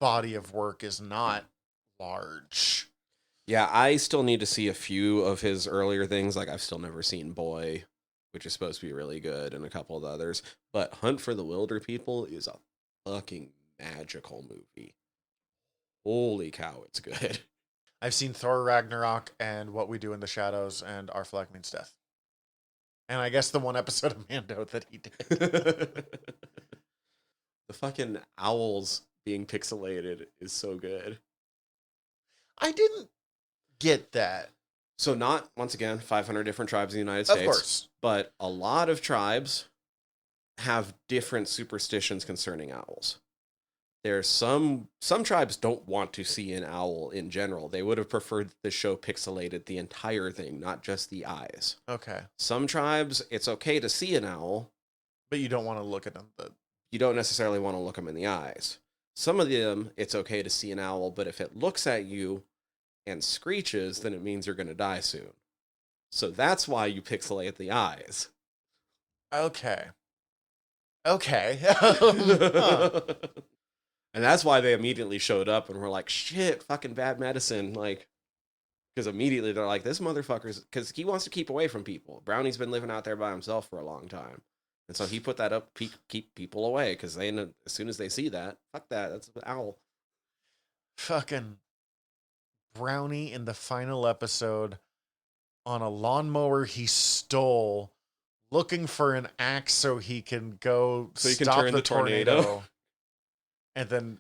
Speaker 3: body of work is not large.
Speaker 2: Yeah, I still need to see a few of his earlier things. Like, I've still never seen Boy, which is supposed to be really good, and a couple of others. But Hunt for the Wilder People is a fucking magical movie. Holy cow, it's good.
Speaker 3: I've seen Thor Ragnarok and What We Do in the Shadows and Our Flag Means Death. And I guess the one episode of Mando that he did.
Speaker 2: The fucking owls being pixelated is so good.
Speaker 3: I didn't get that.
Speaker 2: So not, once again, 500 different tribes in the United States.
Speaker 3: Of course.
Speaker 2: But a lot of tribes have different superstitions concerning owls. There's some tribes don't want to see an owl in general. They would have preferred the show pixelated the entire thing, not just the eyes.
Speaker 3: Okay.
Speaker 2: Some tribes, it's okay to see an owl,
Speaker 3: but you don't want to look at them.
Speaker 2: You don't necessarily want to look them in the eyes. Some of them, it's okay to see an owl, but if it looks at you and screeches, then it means you're going to die soon. So that's why you pixelate the eyes.
Speaker 3: Okay.
Speaker 2: And that's why they immediately showed up and were like, shit, fucking bad medicine. Like, because immediately they're like, this motherfucker's, because he wants to keep away from people. Brownie's been living out there by himself for a long time. And so he put that up, keep people away, because they, as soon as they see that, fuck that, that's an owl.
Speaker 3: Fucking Brownie in the final episode on a lawnmower he stole, looking for an axe so he can go stop the tornado. And then,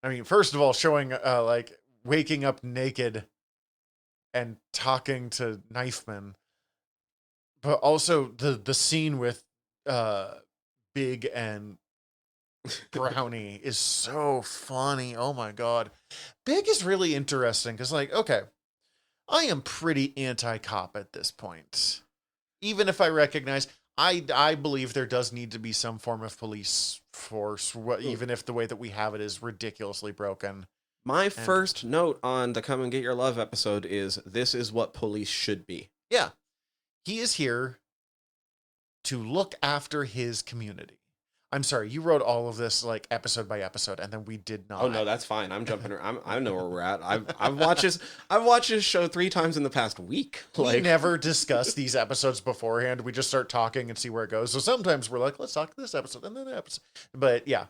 Speaker 3: I mean, first of all, showing, like, waking up naked and talking to Knifeman. But also the scene with Big and Brownie is so funny. Oh, my God. Big is really interesting because, like, okay, I am pretty anti-cop at this point. Even if I recognize... I believe there does need to be some form of police force, even if the way that we have it is ridiculously broken.
Speaker 2: My first note on the Come and Get Your Love episode is, this is what police should be.
Speaker 3: Yeah. He is here to look after his community. I'm sorry, you wrote all of this like episode by episode, and then we did not.
Speaker 2: Oh no, that's fine. I'm jumping around. I know where we're at. I've watched this show 3 times in the past week.
Speaker 3: We never discuss these episodes beforehand. We just start talking and see where it goes. So sometimes we're like, let's talk this episode and then the episode. But yeah,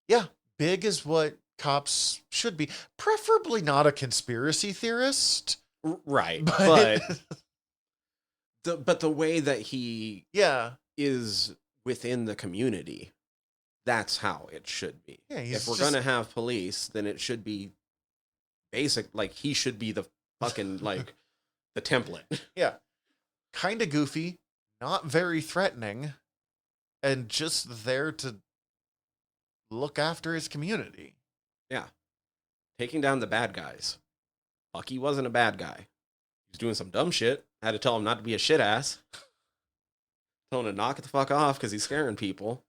Speaker 3: yeah, Big is what cops should be. Preferably not a conspiracy theorist,
Speaker 2: right? But the way that he is within the community, that's how it should be. Yeah, if we're gonna have police, then it should be basic. Like, he should be the fucking like the template.
Speaker 3: Yeah, kind of goofy, not very threatening, and just there to look after his community.
Speaker 2: Yeah, taking down the bad guys. Bucky wasn't a bad guy. He was doing some dumb shit. I had to tell him not to be a shit ass. telling him to knock it the fuck off because he's scaring people.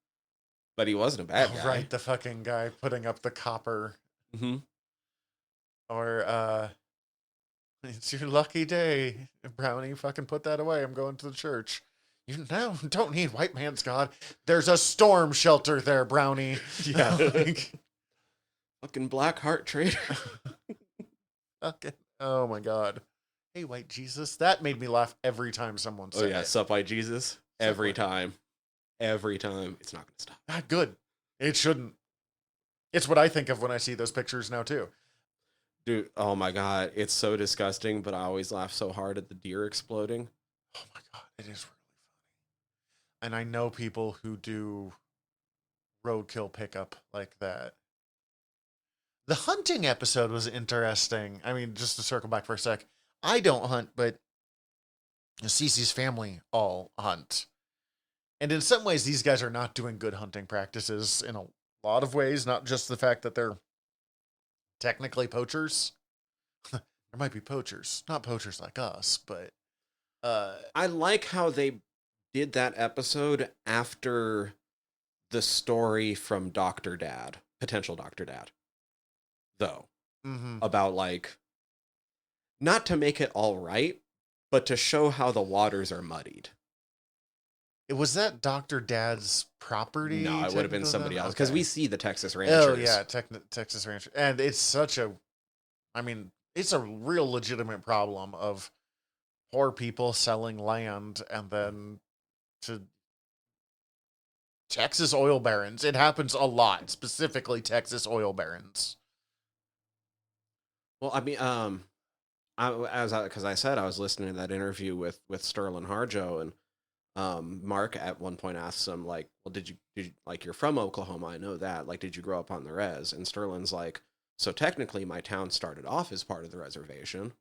Speaker 2: But he wasn't a bad guy.
Speaker 3: Right, the fucking guy putting up the copper.
Speaker 2: Mm-hmm.
Speaker 3: Or, it's your lucky day, Brownie. Fucking put that away. I'm going to the church. You now don't need white man's God. There's a storm shelter there, Brownie.
Speaker 2: Yeah. Fucking black heart traitor.
Speaker 3: Okay. Oh my God. Hey, white Jesus. That made me laugh every time someone said it.
Speaker 2: Sup, white Jesus. Every time. Every time. It's not going to stop.
Speaker 3: Not good. It shouldn't. It's what I think of when I see those pictures now, too.
Speaker 2: Dude, oh my God. It's so disgusting, but I always laugh so hard at the deer exploding.
Speaker 3: Oh my God. It is really funny. And I know people who do roadkill pickup like that. The hunting episode was interesting. I mean, just to circle back for a sec, I don't hunt, but Cece's family all hunt. And in some ways, these guys are not doing good hunting practices in a lot of ways, not just the fact that they're technically poachers. There might be poachers, not poachers like us, but...
Speaker 2: I like how they did that episode after the story from Dr. Dad, potential Dr. Dad, though, about like, not to make it all right, but to show how the waters are muddied.
Speaker 3: Was that Dr. Dad's property?
Speaker 2: No, it would have been somebody else, because we see the Texas
Speaker 3: Ranchers.
Speaker 2: Ranchers.
Speaker 3: Oh, yeah, Texas Ranchers. And it's such a, I mean, it's a real legitimate problem of poor people selling land and then to Texas oil barons. It happens a lot, specifically Texas oil barons.
Speaker 2: Well, I mean, because I said I was listening to that interview with Sterling Harjo, and Mark at one point asks him, like, well, did you like, you're from Oklahoma, I know that, like, did you grow up on the res? And Sterling's like, so technically my town started off as part of the reservation,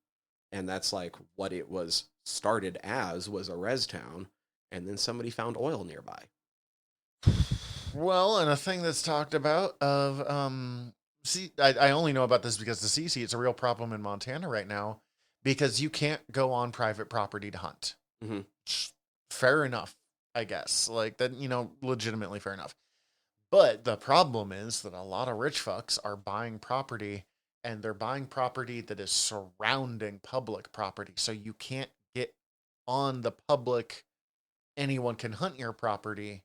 Speaker 2: and that's like what it was started as, was a res town, and then somebody found oil nearby.
Speaker 3: Well, and a thing that's talked about of see, I only know about this because the CC, it's a real problem in Montana right now because you can't go on private property to hunt.
Speaker 2: Mm-hmm.
Speaker 3: Fair enough, I guess. Like that, legitimately fair enough. But the problem is that a lot of rich fucks are buying property, and they're buying property that is surrounding public property. So you can't get on the public, anyone can hunt your property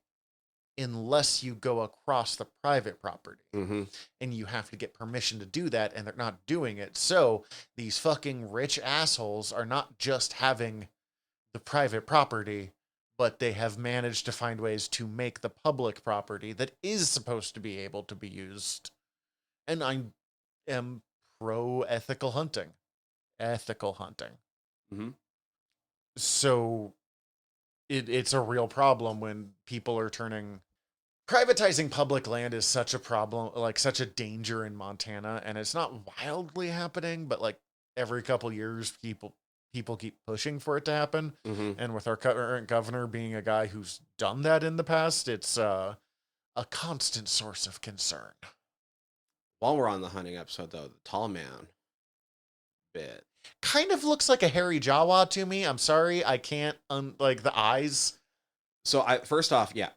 Speaker 3: unless you go across the private property.
Speaker 2: Mm-hmm.
Speaker 3: And you have to get permission to do that, and they're not doing it. So these fucking rich assholes are not just having the private property, but they have managed to find ways to make the public property that is supposed to be able to be used. And I am pro ethical hunting. Ethical hunting.
Speaker 2: Mm-hmm.
Speaker 3: So it's a real problem when people are turning... Privatizing public land is such a problem, like such a danger in Montana, and it's not wildly happening, but like every couple years people keep pushing for it to happen.
Speaker 2: Mm-hmm.
Speaker 3: And with our current governor being a guy who's done that in the past, it's a constant source of concern.
Speaker 2: While we're on the hunting episode, though, the tall man bit
Speaker 3: kind of looks like a hairy Jawa to me. I'm sorry, I can't like the eyes.
Speaker 2: So first off, yeah,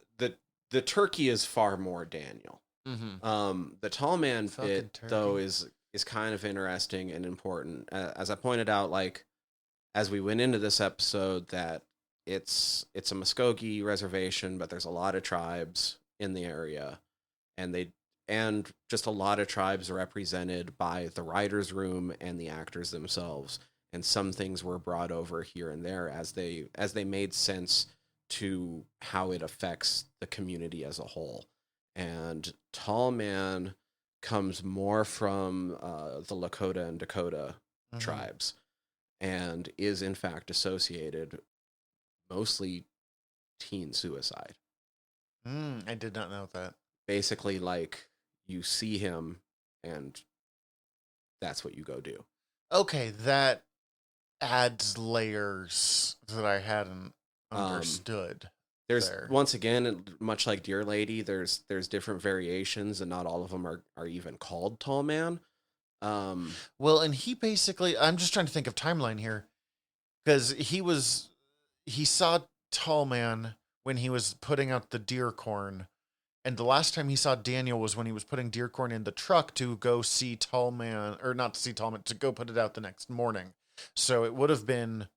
Speaker 2: the turkey is far more Daniel.
Speaker 3: Mm-hmm.
Speaker 2: The tall man
Speaker 3: Fucking
Speaker 2: bit
Speaker 3: turkey.
Speaker 2: though is kind of interesting and important. As I pointed out, like as we went into this episode, that it's a Muskogee reservation, but there's a lot of tribes in the area, and just a lot of tribes represented by the writers' room and the actors themselves. And some things were brought over here and there as they made sense to how it affects the community as a whole. And tall man comes more from the Lakota and Dakota tribes, and is in fact associated mostly teen suicide.
Speaker 3: I did not know that.
Speaker 2: Basically, like, you see him and that's what you go do. Okay,
Speaker 3: that adds layers that I hadn't understood.
Speaker 2: There's once again, much like Deer Lady, there's different variations, and not all of them are even called tall man.
Speaker 3: Well, and he basically, I'm just trying to think of timeline here, because he saw tall man when he was putting out the deer corn. And the last time he saw Daniel was when he was putting deer corn in the truck to go see Tall Man, or not to see Tall Man, to go put it out the next morning. So it would have been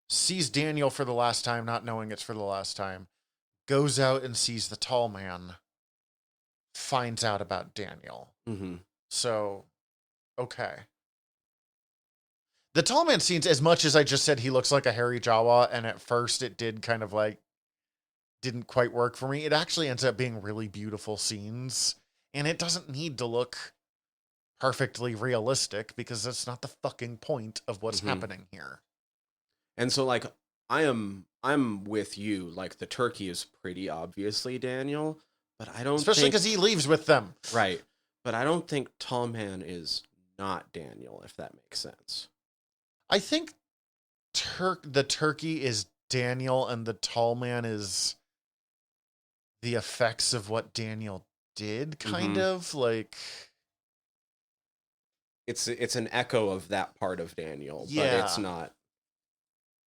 Speaker 3: sees Daniel for the last time, not knowing it's for the last time, goes out and sees the Tall Man, finds out about Daniel.
Speaker 2: Mm-hmm.
Speaker 3: So, okay. The Tall Man scenes, as much as I just said he looks like a hairy Jawa, and at first it did kind of like, didn't quite work for me, it actually ends up being really beautiful scenes, and it doesn't need to look perfectly realistic because that's not the fucking point of what's happening here.
Speaker 2: And so, like, I'm with you. Like, the turkey is pretty obviously Daniel, but I don't
Speaker 3: especially because he leaves with them.
Speaker 2: Right. But I don't think Tall Man is not Daniel, if that makes sense.
Speaker 3: I think the turkey is Daniel and the Tall Man is the effects of what Daniel did, kind of. Like,
Speaker 2: it's an echo of that part of Daniel, but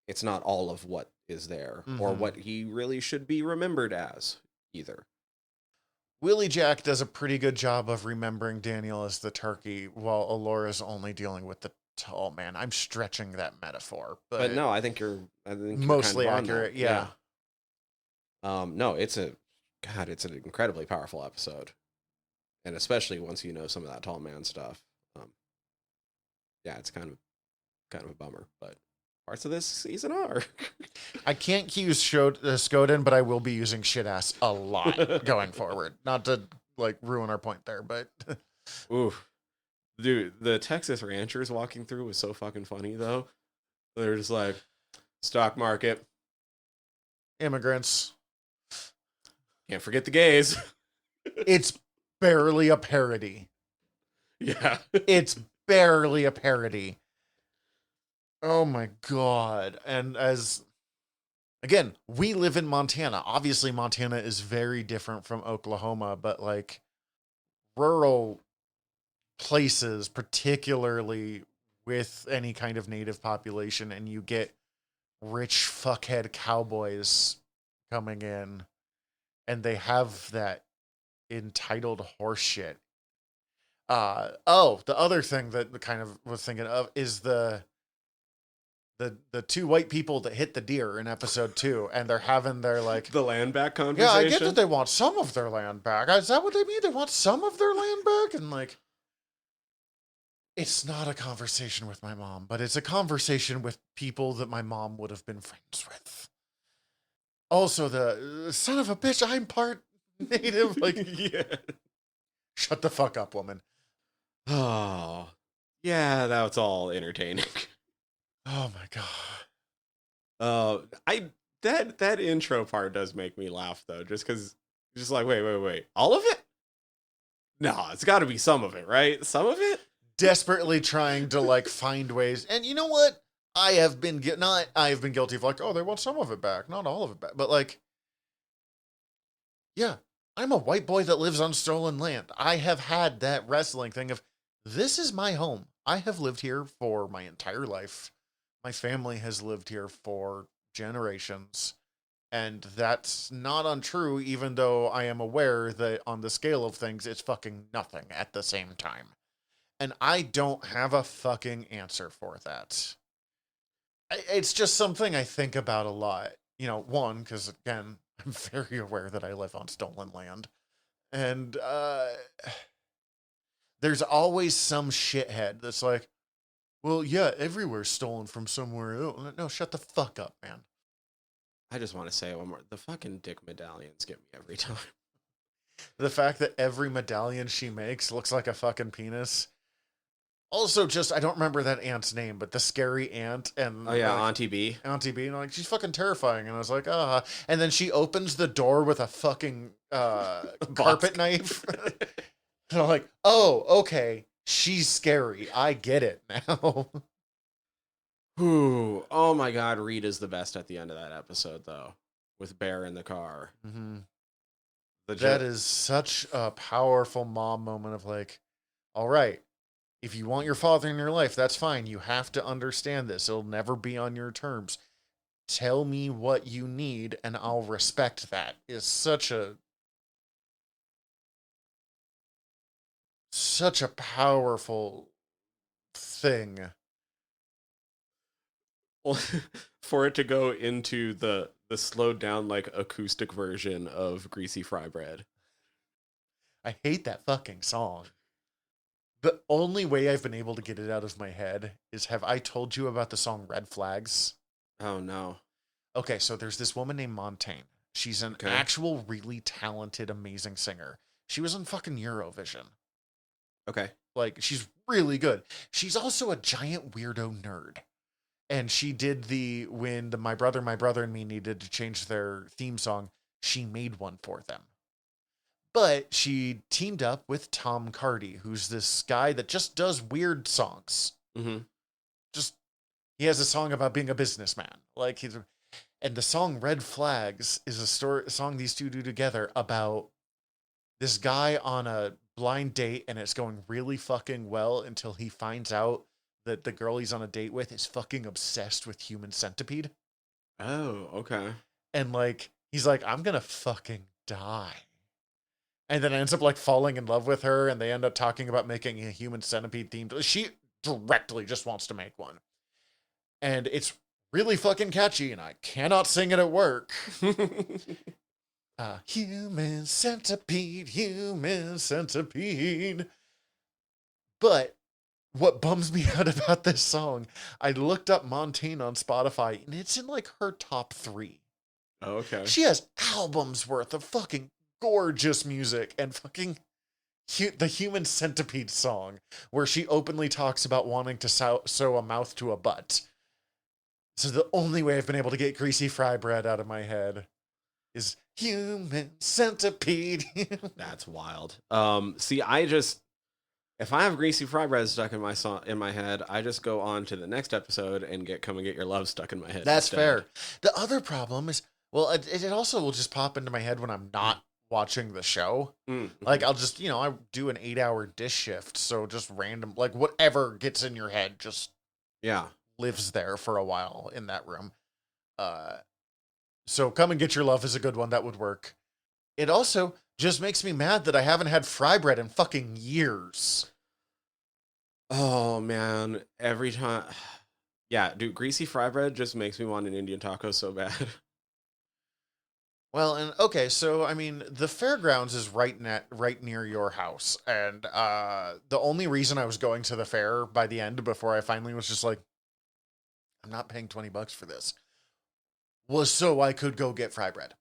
Speaker 2: it's not all of what is there or what he really should be remembered as either.
Speaker 3: Willie Jack does a pretty good job of remembering Daniel as the turkey, while Alora's only dealing with the Tall Man. I'm stretching that metaphor, but
Speaker 2: no, I think you're
Speaker 3: mostly
Speaker 2: kind of
Speaker 3: accurate. Yeah.
Speaker 2: No, it's an incredibly powerful episode, and especially once you know some of that Tall Man stuff. Yeah, it's kind of a bummer, but parts of this season are.
Speaker 3: I can't use Skoden, but I will be using shit ass a lot going forward. Not to like ruin our point there, but
Speaker 2: ooh, dude, the Texas ranchers walking through was so fucking funny though. They're just like, stock market,
Speaker 3: immigrants.
Speaker 2: Can't forget the gays.
Speaker 3: It's barely a parody.
Speaker 2: Yeah.
Speaker 3: It's barely a parody. Oh my God. And again, we live in Montana. Obviously, Montana is very different from Oklahoma, but like rural places, particularly with any kind of native population, and you get rich fuckhead cowboys coming in, and they have that entitled horse shit. The other thing that kind of was thinking of is the two white people that hit the deer in episode 2, and they're having their like
Speaker 2: the land back conversation.
Speaker 3: Yeah, I get that they want some of their land back. Is that what they mean? They want some of their land back? And like, it's not a conversation with my mom, but it's a conversation with people that my mom would have been friends with. Also, the son of a bitch, I'm part native. Like,
Speaker 2: yeah.
Speaker 3: Shut the fuck up, woman.
Speaker 2: Oh, yeah, that's all entertaining.
Speaker 3: Oh my God.
Speaker 2: That intro part does make me laugh though, just like, wait, all of it? No, it's got to be some of it, right? Some of it?
Speaker 3: Desperately trying to like find ways. And you know what? I have been guilty of like, oh, they want some of it back, not all of it back. But like, yeah, I'm a white boy that lives on stolen land. I have had that wrestling thing of, this is my home. I have lived here for my entire life. My family has lived here for generations. And that's not untrue, even though I am aware that on the scale of things, it's fucking nothing at the same time. And I don't have a fucking answer for that. It's just something I think about a lot. You know, one, because again, I'm very aware that I live on stolen land. And there's always some shithead that's like, well, yeah, everywhere's stolen from somewhere else. No, shut the fuck up, man.
Speaker 2: I just want to say one more. The fucking dick medallions get me every time.
Speaker 3: The fact that every medallion she makes looks like a fucking penis. Also, just, I don't remember that aunt's name, but the scary aunt. And
Speaker 2: oh, yeah, Auntie B.
Speaker 3: Auntie B. And like, she's fucking terrifying. And I was like, And then she opens the door with a fucking carpet knife. And I'm like, oh, okay. She's scary. I get it now.
Speaker 2: Ooh, oh my God, Rita's the best at the end of that episode, though, with Bear in the car.
Speaker 3: Mm-hmm. That is such a powerful mom moment of like, all right, if you want your father in your life, that's fine. You have to understand this. It'll never be on your terms. tell me what you need and I'll respect that is such a powerful thing.
Speaker 2: Well, for it to go into the slowed down like acoustic version of Greasy Fry Bread.
Speaker 3: I hate that fucking song. The only way I've been able to get it out of my head is, have I told you about the song Red Flags?
Speaker 2: Oh no.
Speaker 3: Okay, so there's this woman named Montaigne. She's an
Speaker 2: Okay.
Speaker 3: actual really talented, amazing singer. She was on fucking Eurovision.
Speaker 2: Okay.
Speaker 3: Like, she's really good. She's also a giant weirdo nerd. And she did when My Brother, and Me needed to change their theme song, she made one for them. But she teamed up with Tom Cardy, who's this guy that just does weird songs.
Speaker 2: Mm-hmm.
Speaker 3: Just, he has a song about being a businessman. And the song Red Flags is a song these two do together about this guy on a blind date, and it's going really fucking well until he finds out that the girl he's on a date with is fucking obsessed with Human Centipede.
Speaker 2: Oh, okay.
Speaker 3: And he's like, I'm gonna fucking die. And then ends up falling in love with her, and they end up talking about making a Human Centipede themed. She directly just wants to make one. And it's really fucking catchy, and I cannot sing it at work. Human centipede, human centipede. But what bums me out about this song, I looked up Montaigne on Spotify, and it's in her top 3.
Speaker 2: Oh, okay.
Speaker 3: She has albums worth of fucking gorgeous music, and fucking the Human Centipede song, where she openly talks about wanting to sew a mouth to a butt. So the only way I've been able to get Greasy Fry Bread out of my head is Human Centipede.
Speaker 2: That's wild. See, if I have Greasy Fry Bread stuck in my head, I just go on to the next episode and get Come and Get Your Love stuck in my head.
Speaker 3: That's
Speaker 2: instead.
Speaker 3: fair. The other problem is, well, it also will just pop into my head when I'm not watching the show.
Speaker 2: Mm-hmm.
Speaker 3: I'll just, I do an 8-hour dish shift, so just random, whatever gets in your head just lives there for a while in that room. So Come and Get Your Love is a good one that would work. It also just makes me mad that I haven't had fry bread in fucking years.
Speaker 2: Oh man, every time. Yeah, dude, Greasy Fry Bread just makes me want an Indian taco so bad.
Speaker 3: Well, and okay, so I mean, the fairgrounds is right near your house, and the only reason I was going to the fair by the end, before I finally was just like, I'm not paying $20 for this, was so I could go get fry bread.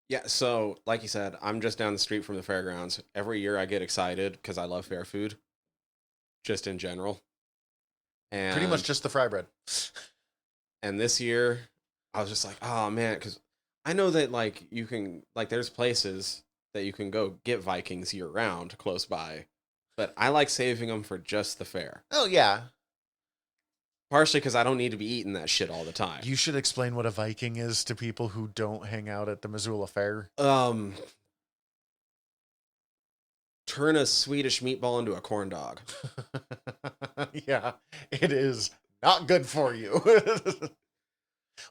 Speaker 2: Yeah, so like you said, I'm just down the street from the fairgrounds. Every year I get excited because I love fair food, just in general. And
Speaker 3: pretty much just the fry bread.
Speaker 2: And this year, I was just like, oh man, because I know that you can there's places that you can go get Vikings year round close by, but I like saving them for just the fair.
Speaker 3: Oh yeah.
Speaker 2: Partially because I don't need to be eating that shit all the time.
Speaker 3: You should explain what a Viking is to people who don't hang out at the Missoula Fair.
Speaker 2: Turn a Swedish meatball into a corn dog.
Speaker 3: Yeah, it is not good for you.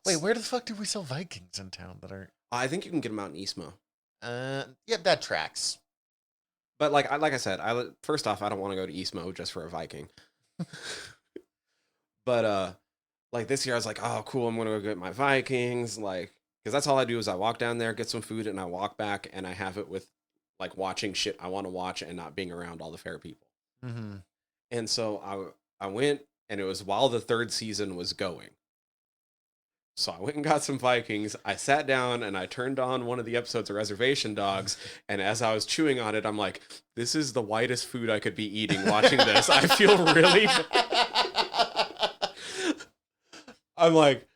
Speaker 3: Wait, where the fuck do we sell Vikings in town that are?
Speaker 2: I think you can get them out in Eastmo.
Speaker 3: Yeah, that tracks.
Speaker 2: But like I said, first off, I don't want to go to Eastmo just for a Viking. But this year I was like, oh cool, I'm gonna go get my Vikings, because that's all I do is I walk down there, get some food, and I walk back, and I have it with watching shit I want to watch and not being around all the fair people.
Speaker 3: Mm-hmm.
Speaker 2: And so I went, and it was while the 3rd season was going. So I went and got some Vikings. I sat down and I turned on one of the episodes of Reservation Dogs. And as I was chewing on it, I'm like, this is the whitest food I could be eating watching this. I feel really... I'm like,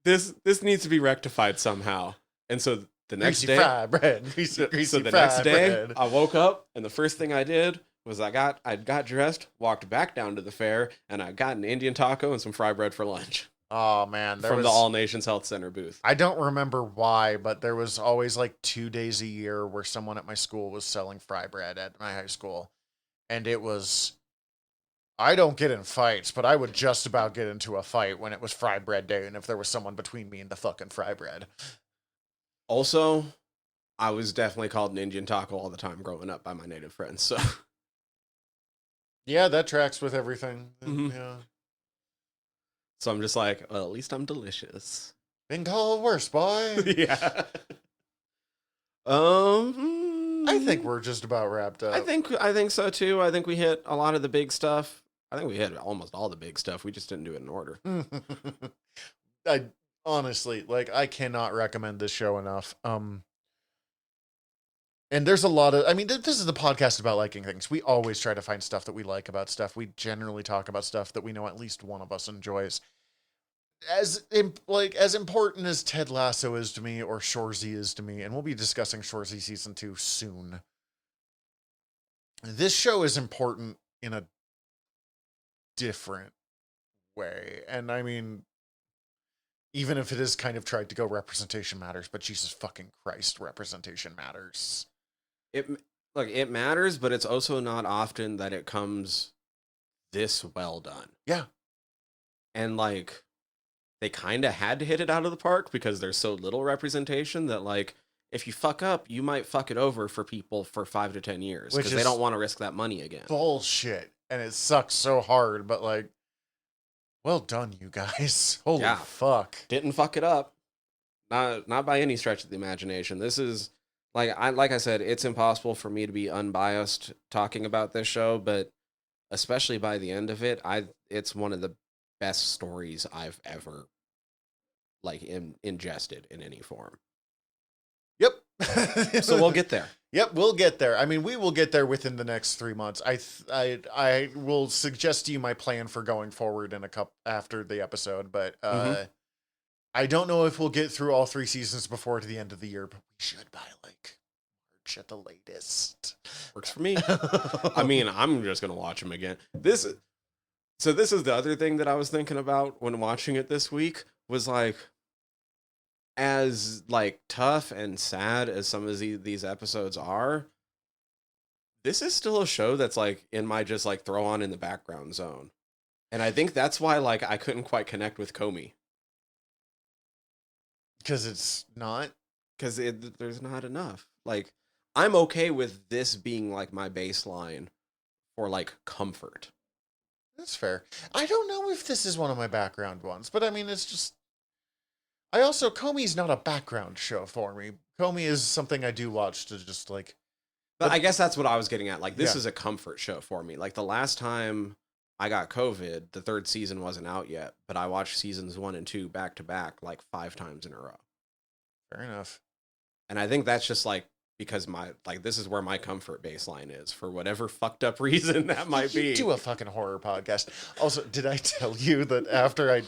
Speaker 2: this needs to be rectified somehow. And so the next day...
Speaker 3: Fry bread.
Speaker 2: So the next day, I woke up and the first thing I did was I got dressed, walked back down to the fair, and I got an Indian taco and some fry bread for lunch.
Speaker 3: Oh man,
Speaker 2: from the All Nations Health Center booth.
Speaker 3: I don't remember why, but there was always 2 days a year where someone at my school was selling fry bread at my high school, and it was I don't get in fights, but I would just about get into a fight when it was fry bread day and if there was someone between me and the fucking fry bread.
Speaker 2: Also, I was definitely called an Indian taco all the time growing up by my native friends, so.
Speaker 3: Yeah, that tracks with everything.
Speaker 2: Mhm.
Speaker 3: Yeah.
Speaker 2: So I'm just like, well, at least I'm delicious.
Speaker 3: Been called worse, boy.
Speaker 2: Yeah.
Speaker 3: I think we're just about wrapped up.
Speaker 2: I think so too. I think we hit a lot of the big stuff. I think we hit almost all the big stuff. We just didn't do it in order.
Speaker 3: I honestly, like, I cannot recommend this show enough. And there's a lot of, I mean, this is the podcast about liking things. We always try to find stuff that we like about stuff. We generally talk about stuff that we know at least one of us enjoys. As important as Ted Lasso is to me, or Shoresy is to me, and we'll be discussing Shoresy season 2 soon. This show is important in a different way. And I mean, even if it is kind of tried to go representation matters, but Jesus fucking Christ, representation matters.
Speaker 2: It matters, but it's also not often that it comes this well done.
Speaker 3: Yeah.
Speaker 2: And like, they kind of had to hit it out of the park because there's so little representation that like, if you fuck up, you might fuck it over for people for 5 to 10 years because they don't want to risk that money again.
Speaker 3: Bullshit. And it sucks so hard, but like, well done, you guys. Holy fuck.
Speaker 2: Didn't fuck it up. Not by any stretch of the imagination. This is like I said, it's impossible for me to be unbiased talking about this show, but especially by the end of it, it's one of the best stories I've ever like ingested in any form.
Speaker 3: Yep.
Speaker 2: So we'll get there.
Speaker 3: Yep, we'll get there. I mean, we will get there within the next 3 months. I will suggest to you my plan for going forward in a couple after the episode, but I don't know if we'll get through all 3 seasons before to the end of the year, but we should by like March at the latest.
Speaker 2: Works for me. I mean, I'm just gonna watch them again. This is the other thing that I was thinking about when watching it this week was like, as like tough and sad as some of these episodes are, this is still a show that's like in my just like throw on in the background zone. And I think that's why like I couldn't quite connect with Comey.
Speaker 3: Because it's not?
Speaker 2: Because there's not enough. Like, I'm okay with this being like my baseline for like comfort.
Speaker 3: That's fair. I don't know if this is one of my background ones, but I mean, it's just... Comey's not a background show for me. Comey is something I do watch to just like...
Speaker 2: But I guess that's what I was getting at. Like, this is a comfort show for me. Like, the last time I got COVID, the 3rd season wasn't out yet, but I watched seasons 1 and 2 back to back like 5 times in a row.
Speaker 3: Fair enough.
Speaker 2: And I think that's just like, because this is where my comfort baseline is for whatever fucked up reason that might be.
Speaker 3: You do a fucking horror podcast. Also, did I tell you that after I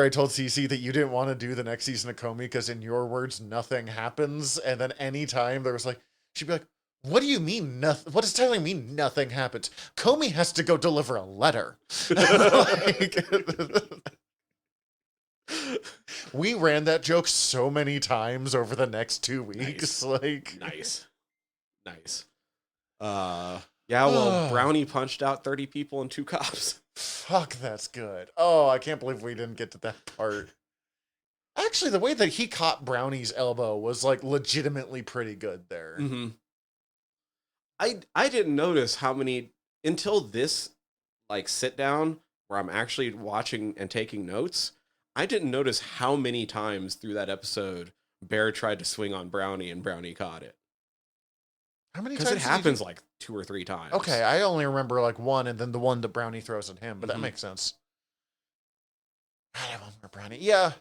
Speaker 3: told Cece that you didn't want to do the next season of Comey because in your words, nothing happens. And then anytime there was like, she'd be like, what do you mean nothing? What does telling me nothing happens? Comey has to go deliver a letter. We ran that joke so many times over the next 2 weeks.
Speaker 2: Nice. Yeah, well, Brownie punched out 30 people and 2 cops.
Speaker 3: Fuck, that's good. Oh, I can't believe we didn't get to that part. Actually, the way that he caught Brownie's elbow was like legitimately pretty good there.
Speaker 2: Mm-hmm. I didn't notice how many until this like sit down where I'm actually watching and taking notes. I didn't notice how many times through that episode Bear tried to swing on Brownie and Brownie caught it.
Speaker 3: How many times?
Speaker 2: Because it happens like 2 or 3 times.
Speaker 3: Okay, I only remember like one, and then the one that Brownie throws at him, but that makes sense. I want more Brownie. Yeah,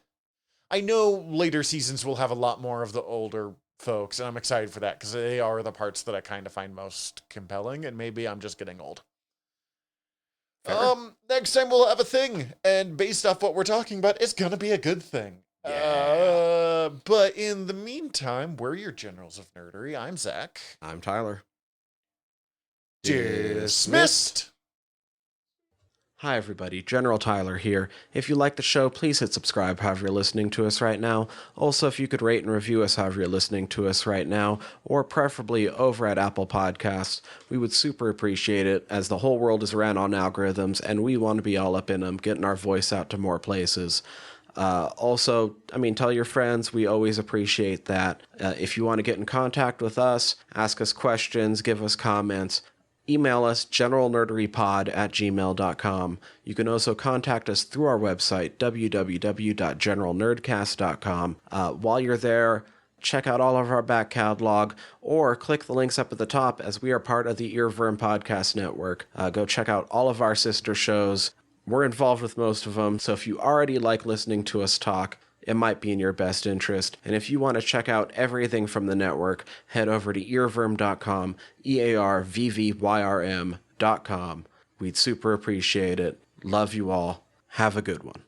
Speaker 3: I know later seasons will have a lot more of the older folks, and I'm excited for that because they are the parts that I kind of find most compelling, and maybe I'm just getting old. Fair. Next time we'll have a thing, and based off what we're talking about, it's gonna be a good thing. Yeah. But in the meantime, we're your generals of nerdery. I'm Zach.
Speaker 2: I'm Tyler.
Speaker 3: Dismissed.
Speaker 2: Hi everybody, General Tyler here. If you like the show, please hit subscribe however you're listening to us right now. Also, if you could rate and review us however you're listening to us right now, or preferably over at Apple Podcasts, we would super appreciate it, as the whole world is ran on algorithms and we want to be all up in them, getting our voice out to more places. Also, tell your friends. We always appreciate that. If you want to get in contact with us, ask us questions, give us comments, email us generalnerderypod@gmail.com. You can also contact us through our website, www.generalnerdcast.com. While you're there, check out all of our back catalog, or click the links up at the top, as we are part of the Earworm Podcast Network. Go check out all of our sister shows. We're involved with most of them, so if you already like listening to us talk, it might be in your best interest. And if you want to check out everything from the network, head over to earworm.com, EARVVYRM.com. We'd super appreciate it. Love you all. Have a good one.